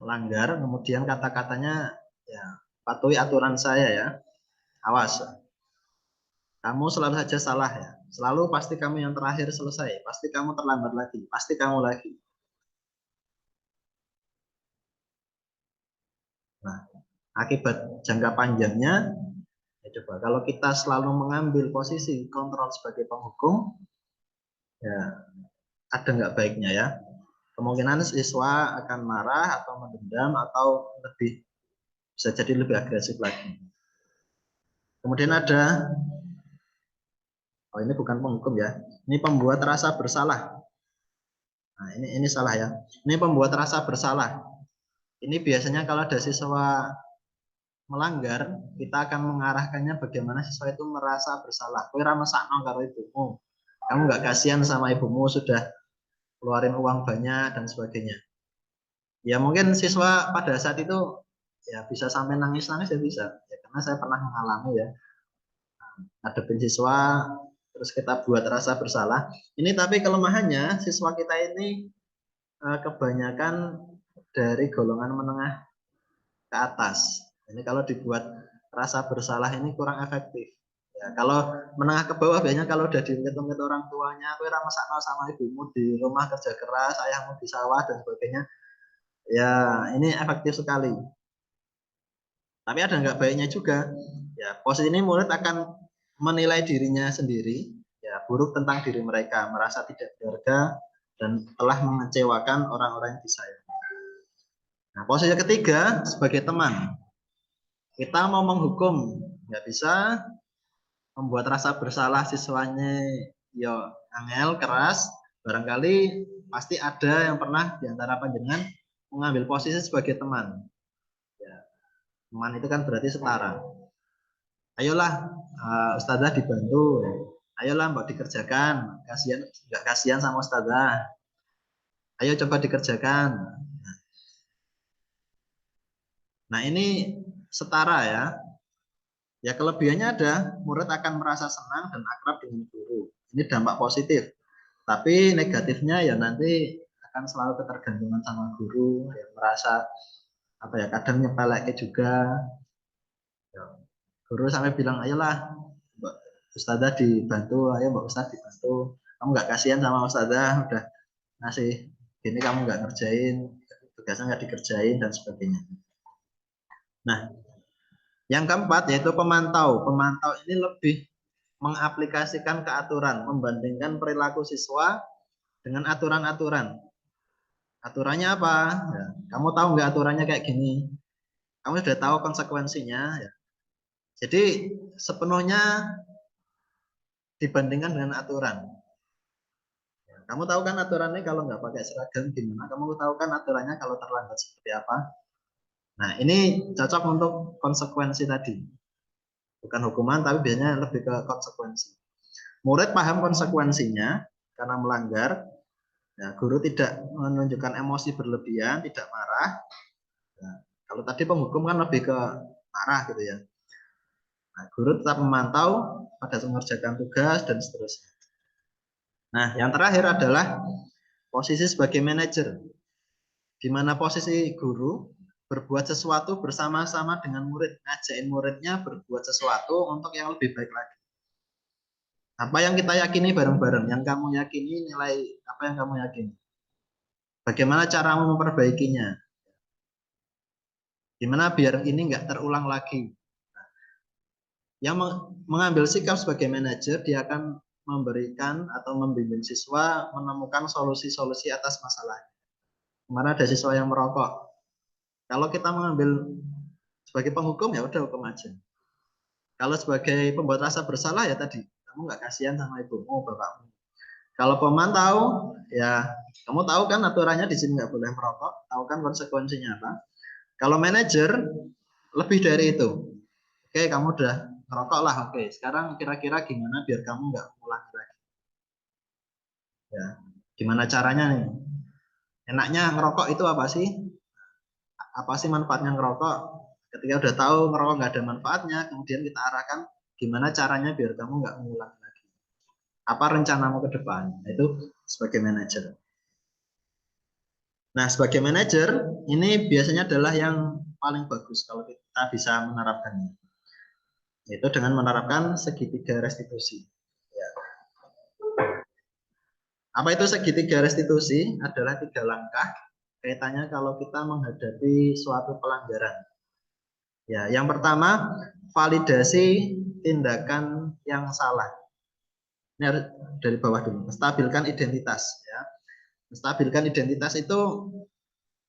melanggar, kemudian kata-katanya ya patuhi aturan saya ya. Awas, kamu selalu saja salah ya. Selalu pasti kamu yang terakhir selesai. Pasti kamu terlambat lagi. Pasti kamu lagi. Nah, akibat jangka panjangnya, ya coba kalau kita selalu mengambil posisi kontrol sebagai penghukum, ya ada nggak baiknya ya. Kemungkinan siswa akan marah atau mendendam atau lebih bisa jadi lebih agresif lagi. Kemudian ada, oh ini bukan penghukum ya, ini pembuat rasa bersalah. Nah ini salah ya. Ini pembuat rasa bersalah. Ini biasanya kalau ada siswa melanggar, kita akan mengarahkannya bagaimana siswa itu merasa bersalah. Kowe ra mesakno karo ibumu. Kamu nggak kasihan sama ibumu sudah keluarin uang banyak dan sebagainya. Ya mungkin siswa pada saat itu ya bisa sampai nangis-nangis ya bisa. Ya, karena saya pernah mengalami ya. Hadapin siswa terus kita buat rasa bersalah. Ini tapi kelemahannya siswa kita ini kebanyakan dari golongan menengah ke atas. Ini kalau dibuat rasa bersalah ini kurang efektif. Ya, kalau menengah ke bawah biasanya kalau udah diungkit-ungkit orang tuanya, kowe ra mesakno sama ibumu di rumah kerja keras, ayahmu di sawah dan sebagainya. Ya, ini efektif sekali. Tapi ada nggak baiknya juga. Ya, posisi ini murid akan menilai dirinya sendiri, ya buruk tentang diri mereka, merasa tidak berharga dan telah mengecewakan orang-orang yang disayang. Nah, posisi ketiga sebagai teman. Kita mau menghukum, nggak bisa membuat rasa bersalah siswanya yo angel keras, barangkali pasti ada yang pernah diantara panjenengan mengambil posisi sebagai teman. Ya, teman itu kan berarti setara. Ayolah, ustazah dibantu. Ayolah mbak dikerjakan. Kasihan, nggak kasihan sama ustazah. Ayo coba dikerjakan. Nah ini setara ya. Ya kelebihannya ada, murid akan merasa senang dan akrab dengan guru. Ini dampak positif. Tapi negatifnya ya nanti akan selalu ketergantungan sama guru, yang merasa apa ya kadang nyepelek juga. Ya, guru sampai bilang ayolah Mbak Ustazah dibantu, ayo Mbak Ustazah dibantu. Kamu nggak kasihan sama Ustazah udah ngasih gini kamu nggak ngerjain, tugasnya nggak dikerjain dan sebagainya. Nah, yang keempat yaitu pemantau. Pemantau ini lebih mengaplikasikan keaturan, membandingkan perilaku siswa dengan aturan-aturan. Aturannya apa? Ya, kamu tahu nggak aturannya kayak gini? Kamu sudah tahu konsekuensinya. Ya. Jadi sepenuhnya dibandingkan dengan aturan. Ya, kamu tahu kan aturannya kalau nggak pakai seragam gimana? Kamu tahu kan aturannya kalau terlambat seperti apa? Nah ini cocok untuk konsekuensi tadi. Bukan hukuman, tapi biasanya lebih ke konsekuensi. Murid paham konsekuensinya karena melanggar. Ya, guru tidak menunjukkan emosi berlebihan, tidak marah. Ya, kalau tadi penghukum kan lebih ke marah gitu ya. Nah, guru tetap memantau pada mengerjakan tugas dan seterusnya. Nah, yang terakhir adalah posisi sebagai manajer, di mana posisi guru berbuat sesuatu bersama-sama dengan murid, ngajakin muridnya berbuat sesuatu untuk yang lebih baik lagi. Apa yang kita yakini bareng-bareng, yang kamu yakini nilai apa yang kamu yakini. Bagaimana caramu memperbaikinya? Gimana biar ini nggak terulang lagi? Yang mengambil sikap sebagai manajer, dia akan memberikan atau membimbing siswa menemukan solusi-solusi atas masalah. Kemarin ada siswa yang merokok. Kalau kita mengambil sebagai penghukum ya udah hukum aja. Kalau sebagai pembuat rasa bersalah ya tadi, kamu nggak kasihan sama ibumu, bapakmu. Kalau pemantau, ya kamu tahu kan aturannya di sini nggak boleh merokok, tahu kan konsekuensinya apa. Kalau manajer lebih dari itu. Oke, kamu udah ngerokok lah. Oke, sekarang kira-kira gimana biar kamu nggak mengulangi lagi? Ya, gimana caranya nih? Enaknya ngerokok itu apa sih? Apa sih manfaatnya ngerokok? Ketika udah tahu ngerokok nggak ada manfaatnya, kemudian kita arahkan gimana caranya biar kamu nggak mengulangi lagi. Apa rencanamu ke depan? Itu sebagai manajer. Nah, sebagai manajer, ini biasanya adalah yang paling bagus kalau kita bisa menerapkannya. Itu dengan menerapkan segitiga restitusi. Ya. Apa itu segitiga restitusi? Adalah 3 langkah kaitannya kalau kita menghadapi suatu pelanggaran. Ya, yang pertama, validasi tindakan yang salah. Ini harus dari bawah dulu. Menstabilkan identitas. Ya. Menstabilkan identitas itu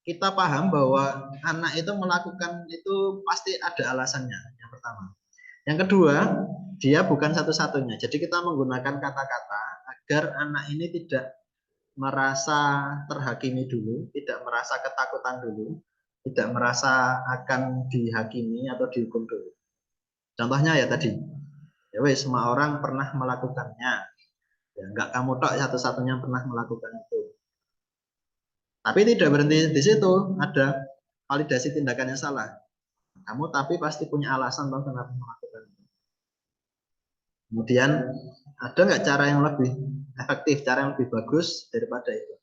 kita paham bahwa anak itu melakukan itu pasti ada alasannya. Yang pertama. Yang kedua, dia bukan satu-satunya. Jadi kita menggunakan kata-kata agar anak ini tidak merasa terhakimi dulu, tidak merasa ketakutan dulu, tidak merasa akan dihakimi atau dihukum dulu. Contohnya ya tadi, ya wes semua orang pernah melakukannya, ya nggak kamu tok satu-satunya pernah melakukan itu. Tapi tidak berhenti di situ, ada validasi tindakan yang salah. Kamu tapi pasti punya alasan dong kenapa melakukan itu. Kemudian ada nggak cara yang lebih efektif, cara yang lebih bagus daripada itu?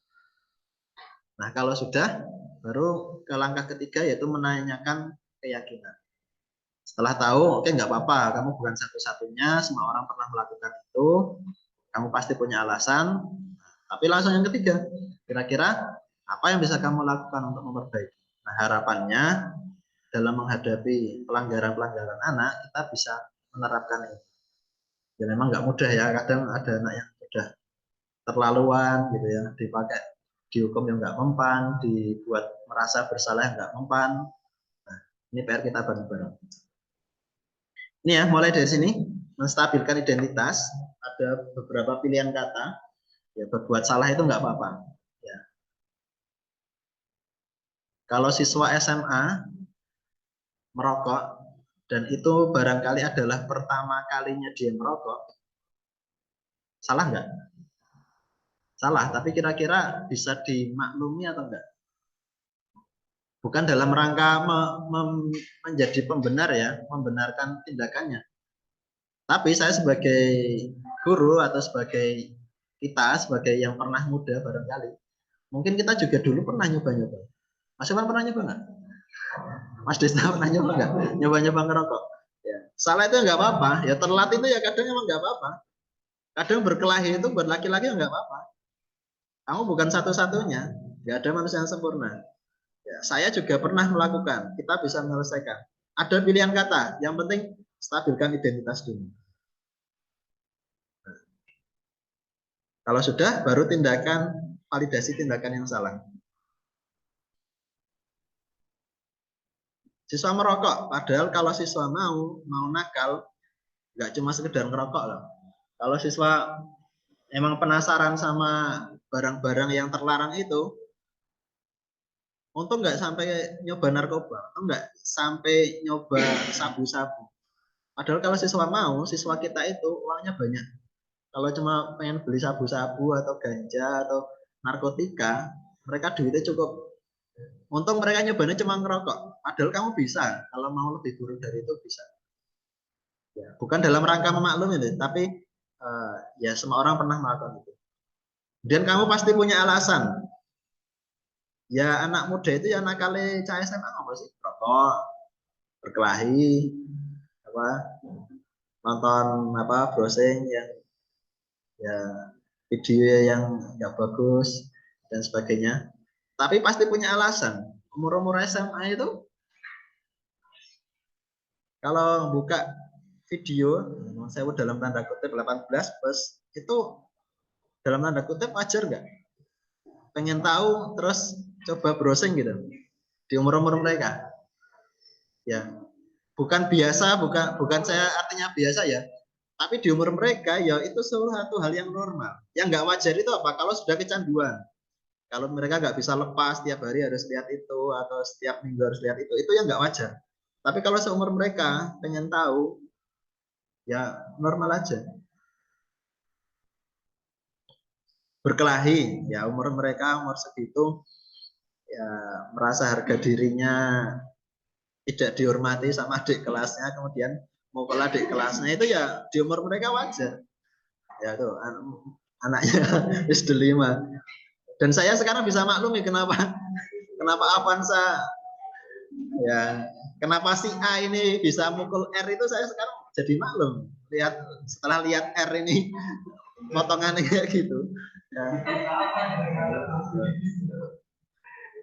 Nah, kalau sudah, baru ke langkah ketiga yaitu menanyakan keyakinan. Setelah tahu, oke nggak apa-apa, kamu bukan satu-satunya, semua orang pernah melakukan itu, kamu pasti punya alasan. Tapi langsung yang ketiga, kira-kira apa yang bisa kamu lakukan untuk memperbaiki? Nah, harapannya dalam menghadapi pelanggaran-pelanggaran anak, kita bisa menerapkan ini. Ya memang nggak mudah ya, kadang ada anak yang sudah terlaluan gitu ya, dipakai dihukum yang nggak mempan, dibuat merasa bersalah yang nggak mempan. Nah, ini PR kita bareng-bareng. Ini ya, mulai dari sini, menstabilkan identitas, ada beberapa pilihan kata, ya berbuat salah itu nggak apa-apa. Ya. Kalau siswa SMA merokok, dan itu barangkali adalah pertama kalinya dia merokok, salah nggak? Salah, tapi kira-kira bisa dimaklumi atau enggak? Bukan dalam rangka menjadi pembenar ya, membenarkan tindakannya. Tapi saya sebagai guru atau sebagai kita sebagai yang pernah muda barangkali, mungkin kita juga dulu pernah nyoba-nyoba. Mas Iwan pernah nyoba nggak? Mas Desta pernah nyoba nggak? Nyoba-nyoba ngerokok. Ya. Salah itu nggak apa-apa. Ya telat itu ya kadang emang nggak apa-apa. Kadang berkelahi itu buat laki-laki nggak apa-apa. Kamu bukan satu-satunya. Nggak ada manusia yang sempurna. Ya, saya juga pernah melakukan. Kita bisa menyelesaikan. Ada pilihan kata. Yang penting stabilkan identitas dulu. Kalau sudah, baru tindakan validasi tindakan yang salah. Siswa merokok, padahal kalau siswa mau nakal, nggak cuma sekedar ngerokok loh. Kalau siswa emang penasaran sama barang-barang yang terlarang itu, untung nggak sampai nyoba narkoba, untung nggak sampai nyoba sabu-sabu. Padahal kalau siswa mau, siswa kita itu uangnya banyak. Kalau cuma pengen beli sabu-sabu atau ganja atau narkotika, mereka duitnya cukup. Untung mereka nyobanya cuma ngerokok. Padahal kamu bisa, kalau mau lebih buruk dari itu bisa. Ya, bukan dalam rangka memaklumi, tapi ya semua orang pernah melakukan itu. Dan kamu pasti punya alasan. Ya anak muda itu ya nakal cah SMA apa sih? Rokok, berkelahi, apa nonton apa browsing yang ya video yang nggak bagus dan sebagainya. Tapi pasti punya alasan. Umur-umur SMA itu kalau buka video, saya dalam tanda kutip 18 plus itu dalam tanda kutip wajar nggak? Pengen tahu terus coba browsing gitu di umur-umur mereka. Ya, bukan biasa, bukan saya artinya biasa ya. Tapi di umur mereka ya itu suatu hal yang normal. Yang nggak wajar itu apa? Kalau sudah kecanduan. Kalau mereka nggak bisa lepas setiap hari harus lihat itu atau setiap minggu harus lihat itu yang nggak wajar. Tapi kalau seumur mereka pengen tahu, ya normal aja. Berkelahi, ya umur mereka umur segitu, ya merasa harga dirinya tidak dihormati sama adik kelasnya, kemudian mau ke adik kelasnya itu ya di umur mereka wajar. Ya tuh anaknya SD 5. Dan saya sekarang bisa maklumi kenapa Avanza ya, kenapa si A ini bisa mukul R itu saya sekarang jadi maklum. Setelah lihat R ini potongannya kayak gitu. Ya.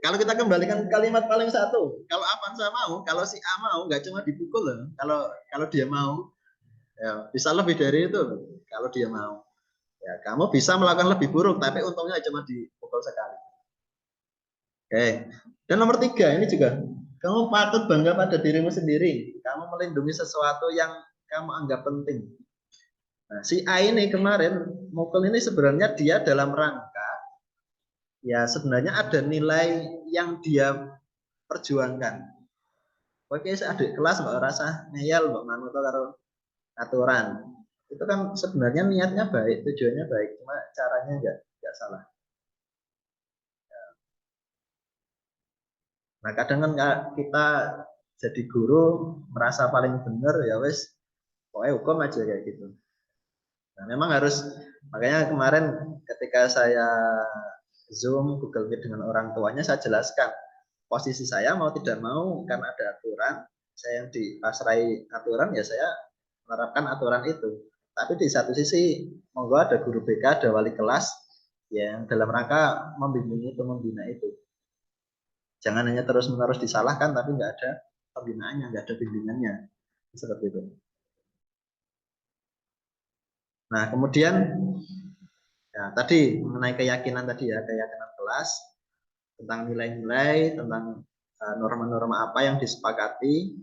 Kalau kita kembalikan kalimat paling satu, kalau Avanza mau, kalau si A mau, nggak cuma dipukul loh. Kalau dia mau, ya bisa lebih dari itu loh. Kalau dia mau, ya kamu bisa melakukan lebih buruk, tapi untungnya cuma dipukul sekali. Oke. Dan nomor 3 ini juga, kamu patut bangga pada dirimu sendiri. Kamu melindungi sesuatu yang kamu anggap penting. Nah, si A ini kemarin mukul ini sebenarnya dia dalam rangka, ya sebenarnya ada nilai yang dia perjuangkan. Oke, adik kelas mbak rasa ngeyel mbak manut karo aturan. Itu kan sebenarnya niatnya baik, tujuannya baik, cuma caranya enggak salah. Nah, kadang kan kita jadi guru merasa paling benar ya wes, pokoknya hukum aja kayak gitu. Nah, memang harus, makanya kemarin ketika saya Zoom Google Meet dengan orang tuanya, saya jelaskan posisi saya mau tidak mau karena ada aturan, saya yang dipasrai aturan ya saya menerapkan aturan itu. Tapi di satu sisi monggo ada guru BK, ada wali kelas yang dalam rangka membimbing itu, membina itu. Jangan hanya terus-menerus disalahkan tapi nggak ada pembinaannya, nggak ada bimbingannya. Seperti itu. Nah, kemudian ya, tadi mengenai keyakinan tadi ya, keyakinan kelas tentang nilai-nilai, tentang norma-norma apa yang disepakati,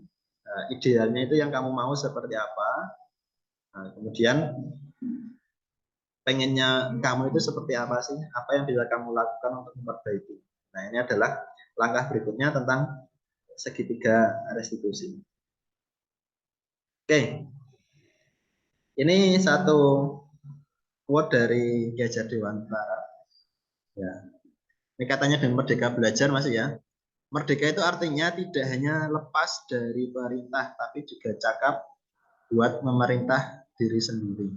idealnya itu yang kamu mau seperti apa. Nah, kemudian pengennya kamu itu seperti apa sih? Apa yang bisa kamu lakukan untuk memperbaiki? Nah, ini adalah langkah berikutnya tentang segitiga restitusi. Oke, ini satu quote dari Ki Hajar Dewantara. Ya, ini katanya dengan merdeka belajar masih ya. Merdeka itu artinya tidak hanya lepas dari perintah, tapi juga cakap buat memerintah diri sendiri.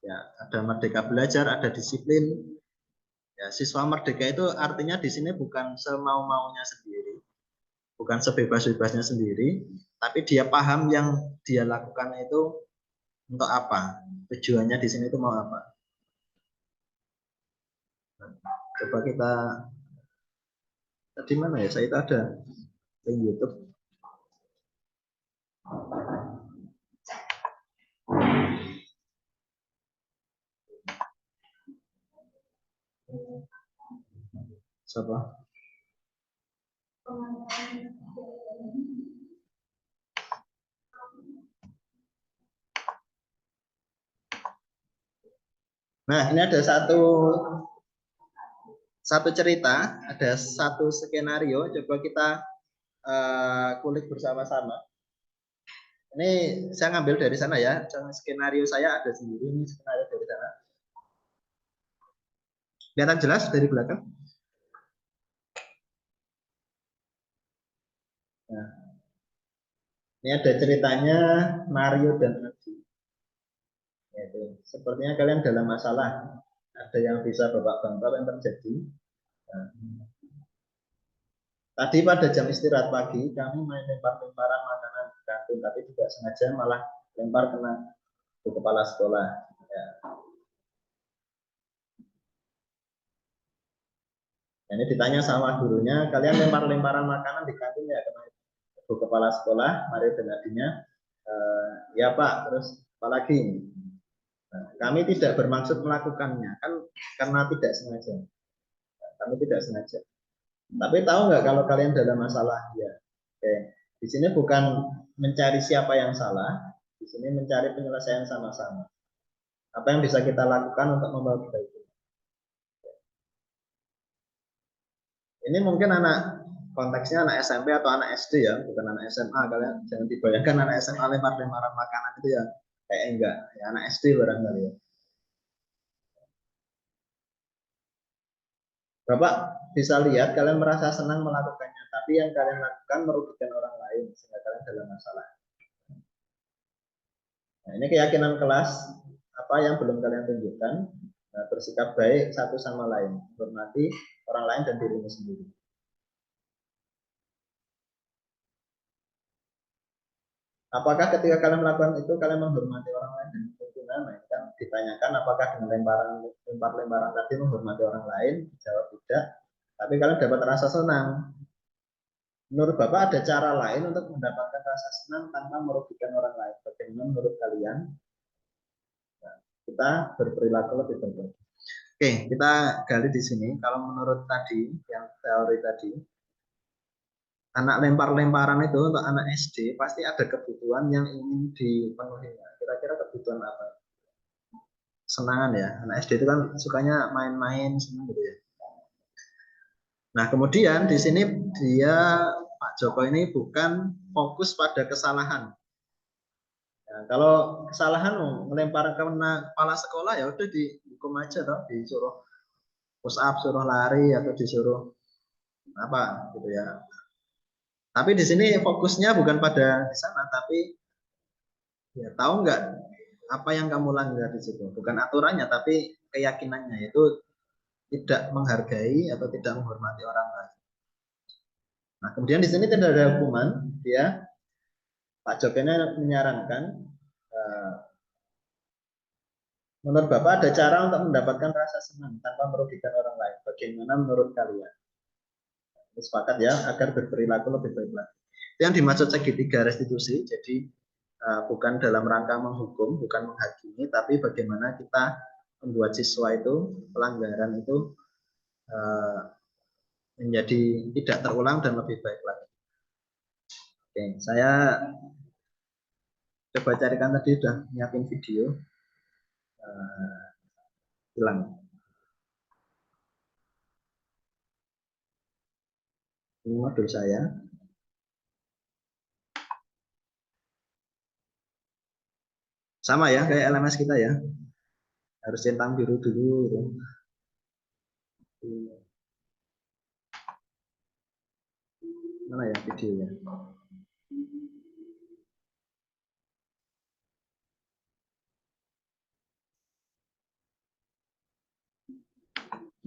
Ya, ada merdeka belajar, ada disiplin. Ya, siswa merdeka itu artinya di sini bukan semau-maunya sendiri, bukan sebebas-bebasnya sendiri, tapi dia paham yang dia lakukan itu untuk apa, tujuannya di sini itu mau apa. Nah, coba kita tadi mana ya? Saya itu ada link YouTube. Siapa? Nah, ini ada satu cerita, ada satu skenario. Coba kita kulik bersama-sama. Ini saya ngambil dari sana ya. Skenario saya ada sendiri, ini skenario dari sana. Kelihatan jelas dari belakang? Nah, ini ada ceritanya Mario dan Adi. Yaitu, sepertinya kalian dalam masalah. Ada yang bisa babak-babak yang terjadi. Nah, tadi pada jam istirahat pagi, kami main lempar-lemparan makanan di kantin, tapi tidak sengaja malah lempar kena ke kepala sekolah. Ya. Nah, ini ditanya sama gurunya, kalian lempar-lemparan makanan di kantin ya kena ibu kepala sekolah, Mario dan Adinya. Ya Pak, terus apalagi? Nah, kami tidak bermaksud melakukannya, kan karena tidak sengaja. Kami tidak sengaja. Tapi tahu nggak kalau kalian dalam masalah? Ya, oke. Di sini bukan mencari siapa yang salah, di sini mencari penyelesaian sama-sama. Apa yang bisa kita lakukan untuk membawa kebaikan? Ini mungkin konteksnya anak SMP atau anak SD ya, bukan anak SMA. Kalian jangan dibayangkan anak SMA lempar-lemparan makanan itu ya kayak enggak, ya anak SD barangkali ya. Bapak bisa lihat kalian merasa senang melakukannya, tapi yang kalian lakukan merugikan orang lain sehingga kalian dalam masalah. Nah, ini keyakinan kelas apa yang belum kalian tunjukkan, bersikap baik satu sama lain, hormati orang lain dan dirimu sendiri. Apakah ketika kalian melakukan itu kalian menghormati orang lain dan tuntunan? Nah, kan ditanyakan apakah dengan lempar-lemparan tadi menghormati orang lain? Dijawab tidak. Tapi kalian dapat rasa senang. Menurut Bapak ada cara lain untuk mendapatkan rasa senang tanpa merugikan orang lain. Bagaimana menurut kalian? Nah, kita berperilaku lebih baik. Oke, kita gali di sini. Kalau menurut tadi, yang teori tadi, anak lempar-lemparan itu untuk anak SD pasti ada kebutuhan yang ingin dipenuhi. Kira-kira kebutuhan apa? Senangan ya. Anak SD itu kan sukanya main-main, senang gitu ya. Nah, kemudian di sini Pak Joko ini bukan fokus pada kesalahan. Nah, kalau kesalahan melempar ke kepala sekolah ya udah dihukum aja toh, disuruh push up, suruh lari atau disuruh apa gitu ya. Tapi di sini fokusnya bukan pada di sana, tapi ya tahu nggak apa yang kamu langgar di situ? Bukan aturannya, tapi keyakinannya itu tidak menghargai atau tidak menghormati orang lain. Nah, kemudian di sini tidak ada hukuman, dia Pak Jokowi menyarankan menurut Bapak ada cara untuk mendapatkan rasa senang tanpa merugikan orang lain. Bagaimana menurut kalian? Sepakat ya, agar berperilaku lebih baik lagi. Yang dimaksud segitiga restitusi, jadi bukan dalam rangka menghukum, bukan menghakimi, tapi bagaimana kita membuat siswa itu pelanggaran itu menjadi tidak terulang dan lebih baik lagi. Oke, saya coba carikan tadi udah nyiapin video, hilang. Ini modul saya. Sama ya kayak LMS kita ya. Harus centang biru dulu gitu. Mana ya videonya?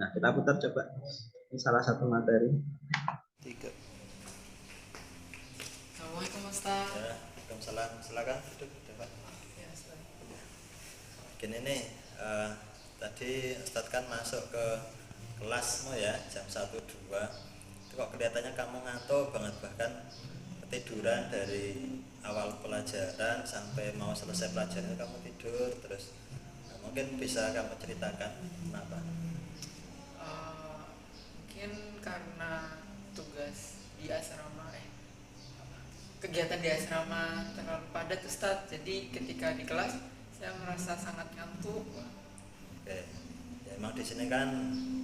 Nah, kita putar coba. Ini salah satu materi. 3. Assalamualaikum Ustaz. Ya, Waalaikumsalam. Silakan duduk, Pak. Ya, Gini nih, tadi Ustadz kan masuk ke kelasmu ya, jam 1-2. Itu kok kelihatannya kamu ngantuk banget, bahkan ketiduran dari awal pelajaran sampai mau selesai pelajaran kamu tidur terus. Nah, mungkin bisa kamu ceritakan kenapa? Mungkin karena tugas di asrama kegiatan di asrama terlalu padat Ustaz. Jadi ketika di kelas saya merasa sangat ngantuk. Oke. Ya, emang di sini kan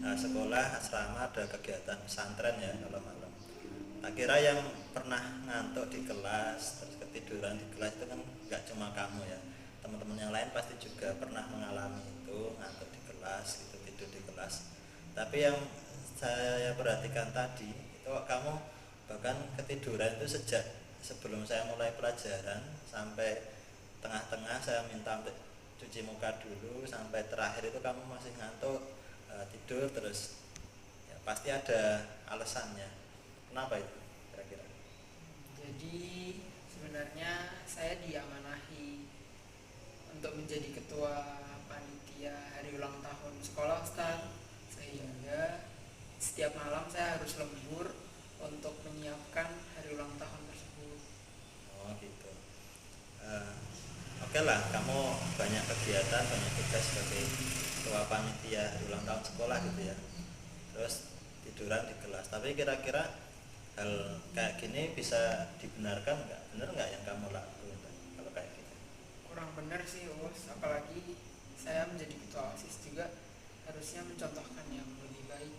sekolah asrama ada kegiatan pesantren ya kalau malam. Tak kira yang pernah ngantuk di kelas terus ketiduran di kelas itu kan nggak cuma kamu ya, teman-teman yang lain pasti juga pernah mengalami itu, ngantuk di kelas gitu, tidur di kelas. Tapi yang saya perhatikan tadi itu kamu bahkan ketiduran itu sejak sebelum saya mulai pelajaran sampai tengah-tengah saya minta untuk cuci muka dulu sampai terakhir itu kamu masih ngantuk, tidur terus. Ya, pasti ada alasannya. Kenapa itu kira-kira? Jadi sebenarnya saya diamanahi untuk menjadi ketua panitia hari ulang tahun sekolah Ustaz. Sehingga setiap malam saya harus lembur untuk menyiapkan hari ulang tahun tersebut. Oh gitu. Oke lah, kamu banyak kegiatan, banyak tugas sebagai ketua panitia hari ulang tahun sekolah gitu ya. Terus tiduran di kelas. Tapi kira-kira hal kayak gini bisa dibenarkan nggak? Bener nggak yang kamu lakukan kalau kayak gitu? Kurang benar sih Us, apalagi saya menjadi ketua OSIS juga harusnya mencontohkan yang lebih baik.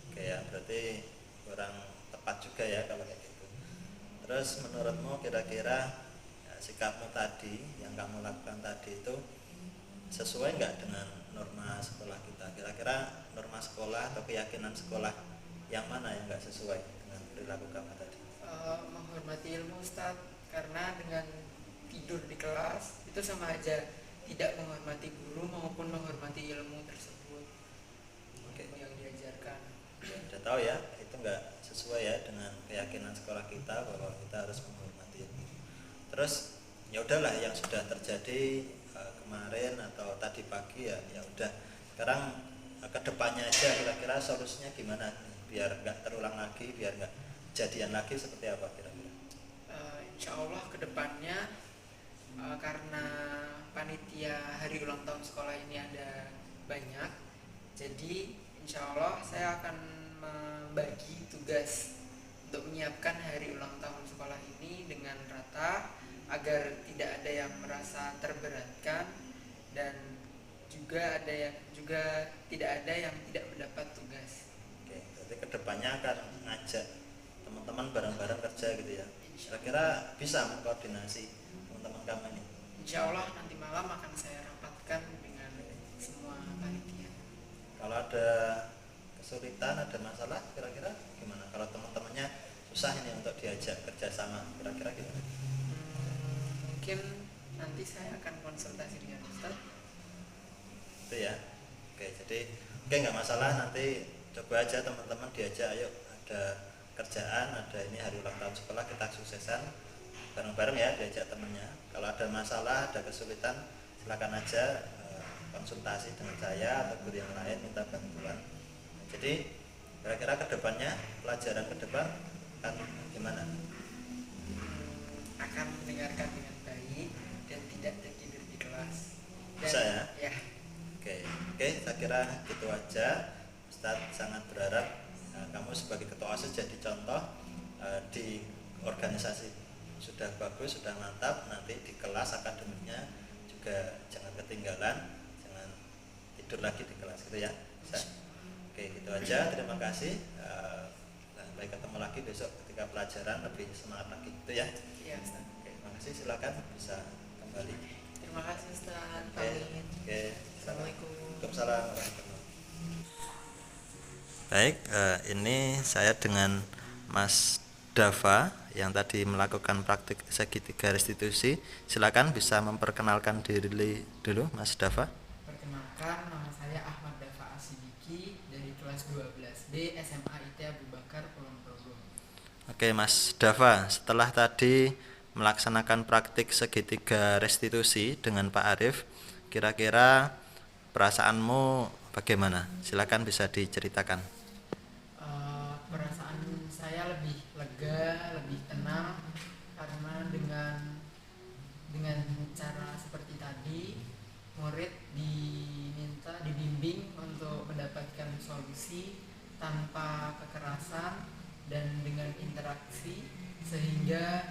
Oke ya, berarti kurang tepat juga ya kalau kayak gitu. Terus menurutmu kira-kira ya, sikapmu tadi yang kamu lakukan tadi itu sesuai nggak dengan norma sekolah kita? Kira-kira norma sekolah atau keyakinan sekolah yang mana yang nggak sesuai dengan perilaku kamu tadi? Menghormati ilmu Ustaz, karena dengan tidur di kelas itu sama aja tidak menghormati guru maupun menghormati ilmu tersebut Oke, yang diajarkan. ya, udah tahu ya, itu nggak sesuai ya dengan keyakinan sekolah kita bahwa kita harus menghormati ilmu. Terus ya udahlah, yang sudah terjadi kemarin atau tadi pagi ya ya udah. Sekarang ke depannya aja, kira-kira solusinya gimana nih, biar nggak terulang lagi, biar nggak kejadian lagi, seperti apa kira-kira? Insya Allah kedepannya karena panitia hari ulang tahun sekolah ini ada banyak, jadi insya Allah saya akan membagi tugas untuk menyiapkan hari ulang tahun sekolah ini dengan rata agar tidak ada yang merasa terberatkan dan juga tidak ada yang tidak mendapat tugas. Oke, berarti kedepannya akan ngajak teman-teman bareng-bareng kerja gitu ya. Insya Kira-kira bisa mengkoordinasi teman-teman kamu ini? Insya Allah nanti malam akan saya rapatkan dengan semua panitia. Kalau ada kesulitan, ada masalah, kira-kira gimana? Kalau teman-temannya susah ini untuk diajak kerjasama, kira-kira gimana? Mungkin nanti saya akan konsultasi dengan Ustaz. Itu ya. Oke, jadi oke, nggak masalah, nanti coba aja teman-teman diajak, ayo ada kerjaan, ada ini hari ulang tahun sekolah, kita suksesan bareng-bareng ya, diajak temennya. Kalau ada masalah, ada kesulitan, silakan aja konsultasi dengan saya atau guru yang lain, minta bantuan. Jadi kira-kira kedepannya, pelajaran ke depan kan gimana? Akan mendengarkan dengan baik dan tidak tertidur di kelas. Bisa ya? Ya. Oke, saya kira gitu aja. Ustadz sangat berharap kamu sebagai ketua OSIS jadi contoh di organisasi. Sudah bagus, sudah mantap. Nanti di kelas akademiknya juga jangan ketinggalan, jangan tidur lagi di kelas gitu ya. Bisa? Oke, gitu aja. Terima kasih. Sampai ketemu lagi besok ketika pelajaran lebih semangat lagi gitu ya. Iya, Ustaz. Oke, terima kasih. Silakan bisa kembali. Terima kasih Ustaz. Oke, Pamit. oke. Assalamualaikum. Waalaikumsalam warahmatullahi. Baik, ini saya dengan Mas Dava yang tadi melakukan praktik segitiga restitusi. Silakan bisa memperkenalkan diri dulu, Mas Dava. Perkenalkan, nama saya Ahmad Dava Asidiki dari kelas 12B SMA IT Abu Bakar Kulon Progo. Oke, Mas Dava, setelah tadi melaksanakan praktik segitiga restitusi dengan Pak Arief, kira-kira perasaanmu bagaimana? Silakan bisa diceritakan. Perasaan saya lebih lega, lebih tenang karena dengan cara seperti tadi murid dibimbing untuk mendapatkan solusi tanpa kekerasan dan dengan interaksi sehingga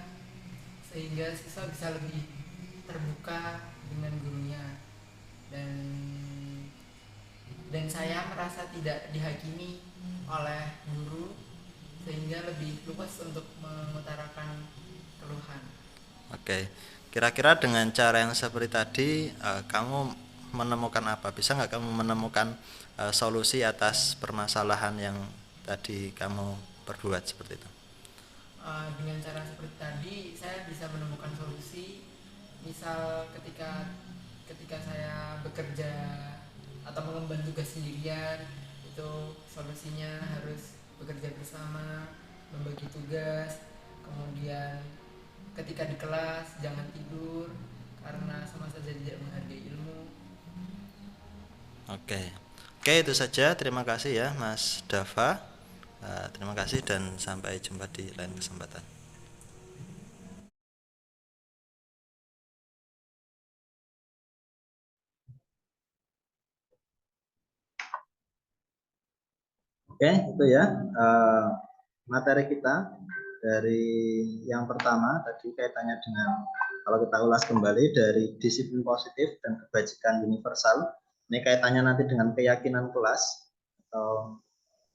siswa bisa lebih terbuka dengan gurunya dan saya merasa tidak dihakimi oleh guru sehingga lebih luas untuk mengutarakan keluhan. Oke, kira-kira dengan cara yang seperti tadi, kamu menemukan apa? Bisa nggak kamu menemukan solusi atas permasalahan yang tadi kamu perbuat seperti itu? Dengan cara seperti tadi, saya bisa menemukan solusi. Misal ketika saya bekerja atau mengemban tugas sendirian, itu solusinya harus bekerja bersama, membagi tugas. Kemudian ketika di kelas jangan tidur karena sama saja tidak menghargai ilmu. Oke, itu saja. Terima kasih ya, Mas Dava. Terima kasih dan sampai jumpa di lain kesempatan. Oke, itu ya materi kita dari yang pertama tadi kaitannya dengan, kalau kita ulas kembali, dari disiplin positif dan kebajikan universal. Ini kaitannya nanti dengan keyakinan kelas, atau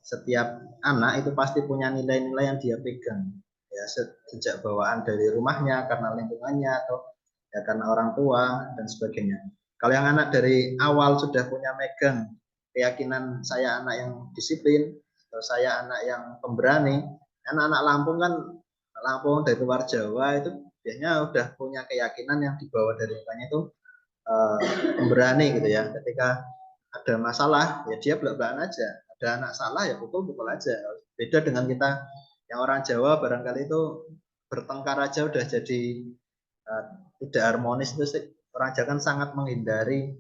setiap anak itu pasti punya nilai-nilai yang dia pegang ya, sejak bawaan dari rumahnya, karena lingkungannya, atau ya karena orang tua dan sebagainya. Kalau yang anak dari awal sudah punya megang keyakinan, saya anak yang disiplin, atau saya anak yang pemberani. Anak-anak Lampung kan, Lampung dari luar Jawa itu biasanya udah punya keyakinan yang dibawa dari lingkungannya itu, pemberani gitu ya. Ketika ada masalah ya dia belak-belakan aja. Ada anak salah ya pukul-pukul aja. Beda dengan kita yang orang Jawa barangkali itu bertengkar aja udah jadi tidak harmonis. Itu sih orang Jawa kan sangat menghindari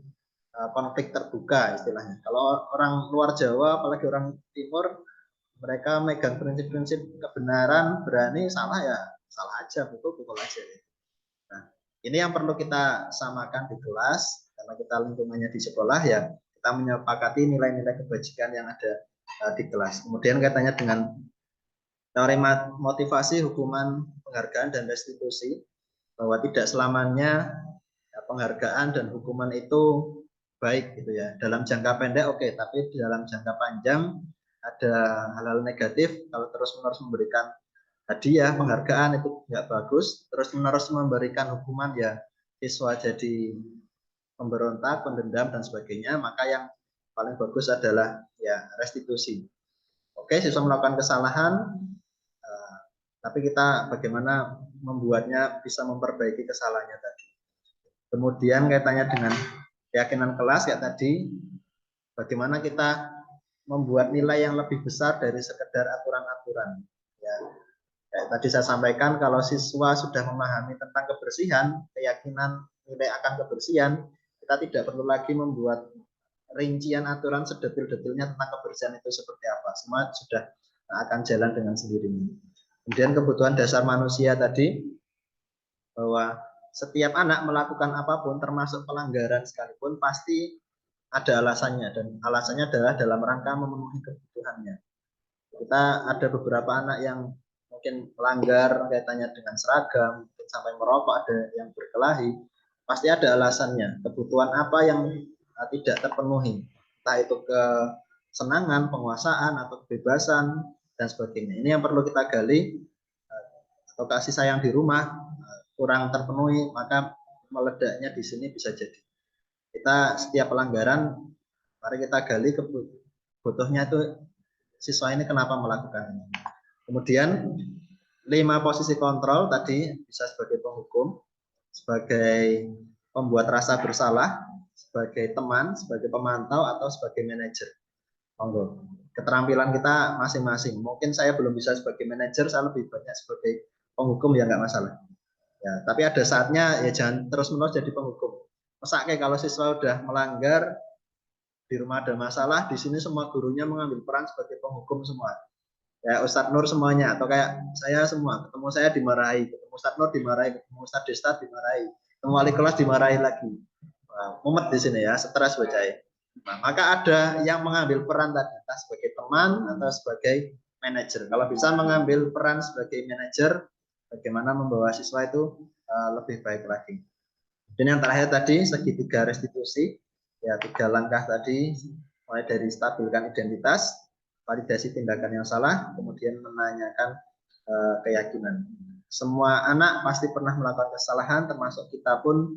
konflik terbuka istilahnya. Kalau orang luar Jawa apalagi orang timur mereka megang prinsip-prinsip kebenaran, berani, salah ya salah aja, pukul-pukul aja. Nah, ini yang perlu kita samakan di kelas, karena kita lingkungannya di sekolah ya, kita menyepakati nilai-nilai kebajikan yang ada di kelas. Kemudian katanya dengan teori motivasi, hukuman, penghargaan, dan restitusi, bahwa tidak selamanya penghargaan dan hukuman itu baik gitu ya. Dalam jangka pendek oke, tapi dalam jangka panjang ada hal-hal negatif kalau terus-menerus memberikan hadiah, penghargaan itu nggak bagus, terus-menerus memberikan hukuman ya siswa jadi pemberontak, pendendam dan sebagainya, maka yang paling bagus adalah ya restitusi. Oke, siswa melakukan kesalahan, tapi kita bagaimana membuatnya bisa memperbaiki kesalahannya tadi. Kemudian kaitannya dengan keyakinan kelas kayak tadi, bagaimana kita membuat nilai yang lebih besar dari sekedar aturan-aturan. Ya, kayak tadi saya sampaikan, kalau siswa sudah memahami tentang kebersihan, keyakinan nilai akan kebersihan, kita tidak perlu lagi membuat rincian aturan sedetil-detilnya tentang kebersihan itu seperti apa. Semua sudah akan jalan dengan sendirinya. Kemudian kebutuhan dasar manusia tadi, bahwa setiap anak melakukan apapun termasuk pelanggaran sekalipun pasti ada alasannya, dan alasannya adalah dalam rangka memenuhi kebutuhannya. Kita ada beberapa anak yang mungkin melanggar kaitannya dengan seragam, mungkin sampai merokok, ada yang berkelahi, pasti ada alasannya, kebutuhan apa yang tidak terpenuhi, entah itu kesenangan, penguasaan, atau kebebasan, dan sebagainya. Ini yang perlu kita gali, atau kasih sayang di rumah kurang terpenuhi, maka meledaknya di sini bisa jadi. Kita setiap pelanggaran, mari kita gali kebutuhannya itu siswa ini kenapa melakukan ini. Kemudian 5 posisi kontrol tadi bisa sebagai penghukum, sebagai pembuat rasa bersalah, sebagai teman, sebagai pemantau, atau sebagai manajer. Monggo. Keterampilan kita masing-masing. Mungkin saya belum bisa sebagai manajer, saya lebih banyak sebagai penghukum ya nggak masalah. Ya, tapi ada saatnya ya jangan terus-menerus jadi penghukum. Mesake kalau siswa udah melanggar, di rumah ada masalah, di sini semua gurunya mengambil peran sebagai penghukum semua. Ya Ustadz Nur semuanya, atau kayak saya semua, ketemu saya dimarahi, ketemu Ustadz Nur dimarahi, ketemu Ustadz Desta dimarahi, ketemu wali kelas dimarahi lagi. Nah, mumet di sini ya, stres bocah. Nah, maka ada yang mengambil peran tadi, entah sebagai teman atau sebagai manajer. Kalau bisa mengambil peran sebagai manajer, bagaimana membawa siswa itu lebih baik lagi. Dan yang terakhir tadi segitiga restitusi, ya 3 langkah tadi, mulai dari stabilkan identitas, validasi tindakan yang salah, kemudian menanyakan keyakinan. Semua anak pasti pernah melakukan kesalahan, termasuk kita pun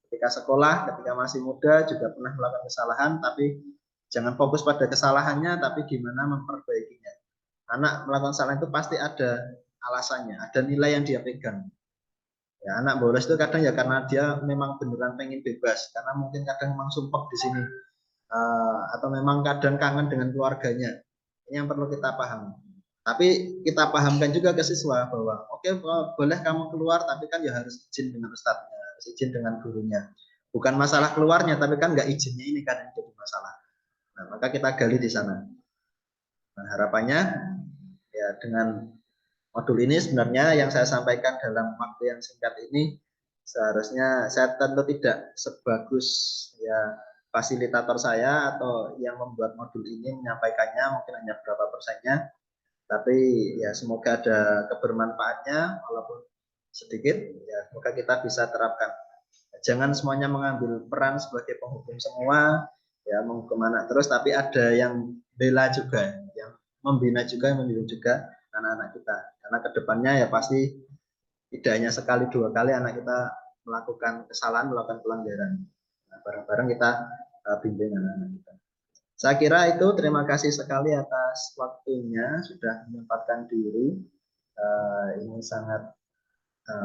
ketika sekolah, ketika masih muda juga pernah melakukan kesalahan, tapi jangan fokus pada kesalahannya, tapi gimana memperbaikinya. Anak melakukan kesalahan itu pasti ada alasannya, ada nilai yang dia pegang. Ya, anak bolos itu kadang ya karena dia memang beneran pengen bebas, karena mungkin kadang memang sumpek di sini, atau memang kadang kangen dengan keluarganya. Ini yang perlu kita paham. Tapi kita pahamkan juga ke siswa bahwa oke, boleh kamu keluar, tapi kan ya harus izin dengan ustadznya, harus izin dengan gurunya. Bukan masalah keluarnya, tapi kan nggak izinnya ini kan yang jadi masalah. Nah, maka kita gali di sana. Nah, harapannya ya dengan modul ini sebenarnya yang saya sampaikan dalam waktu yang singkat ini seharusnya saya tentu tidak sebagus ya fasilitator saya atau yang membuat modul ini menyampaikannya, mungkin hanya berapa persennya, tapi ya semoga ada kebermanfaatnya walaupun sedikit, ya semoga kita bisa terapkan. Jangan semuanya mengambil peran sebagai penghukum semua, ya menghukum anak terus, tapi ada yang bela juga, yang membina juga, yang membimbing juga anak-anak kita. Karena kedepannya ya pasti tidak hanya sekali 2 kali anak kita melakukan kesalahan, melakukan pelanggaran. Nah, bareng-bareng kita bimbing anak-anak kita. Saya kira itu, terima kasih sekali atas waktunya, sudah menyempatkan diri. Ini sangat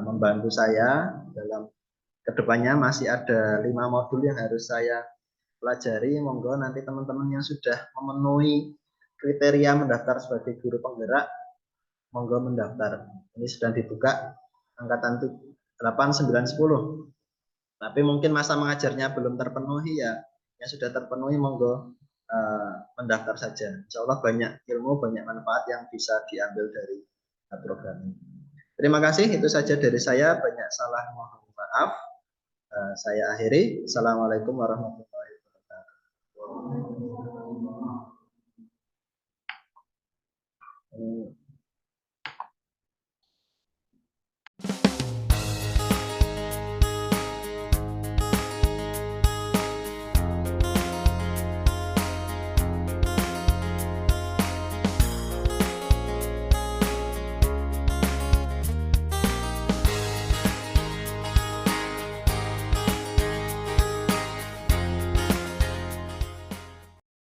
membantu saya dalam kedepannya masih ada 5 modul yang harus saya pelajari. Monggo nanti teman-teman yang sudah memenuhi kriteria mendaftar sebagai guru penggerak, monggo mendaftar. Ini sedang dibuka angkatan 8, 9, 10. Tapi mungkin masa mengajarnya belum terpenuhi ya, yang sudah terpenuhi monggo mendaftar saja. Insya Allah banyak ilmu, banyak manfaat yang bisa diambil dari program ini. Terima kasih, itu saja dari saya. Banyak salah, mohon maaf. Saya akhiri. Assalamualaikum warahmatullahi wabarakatuh.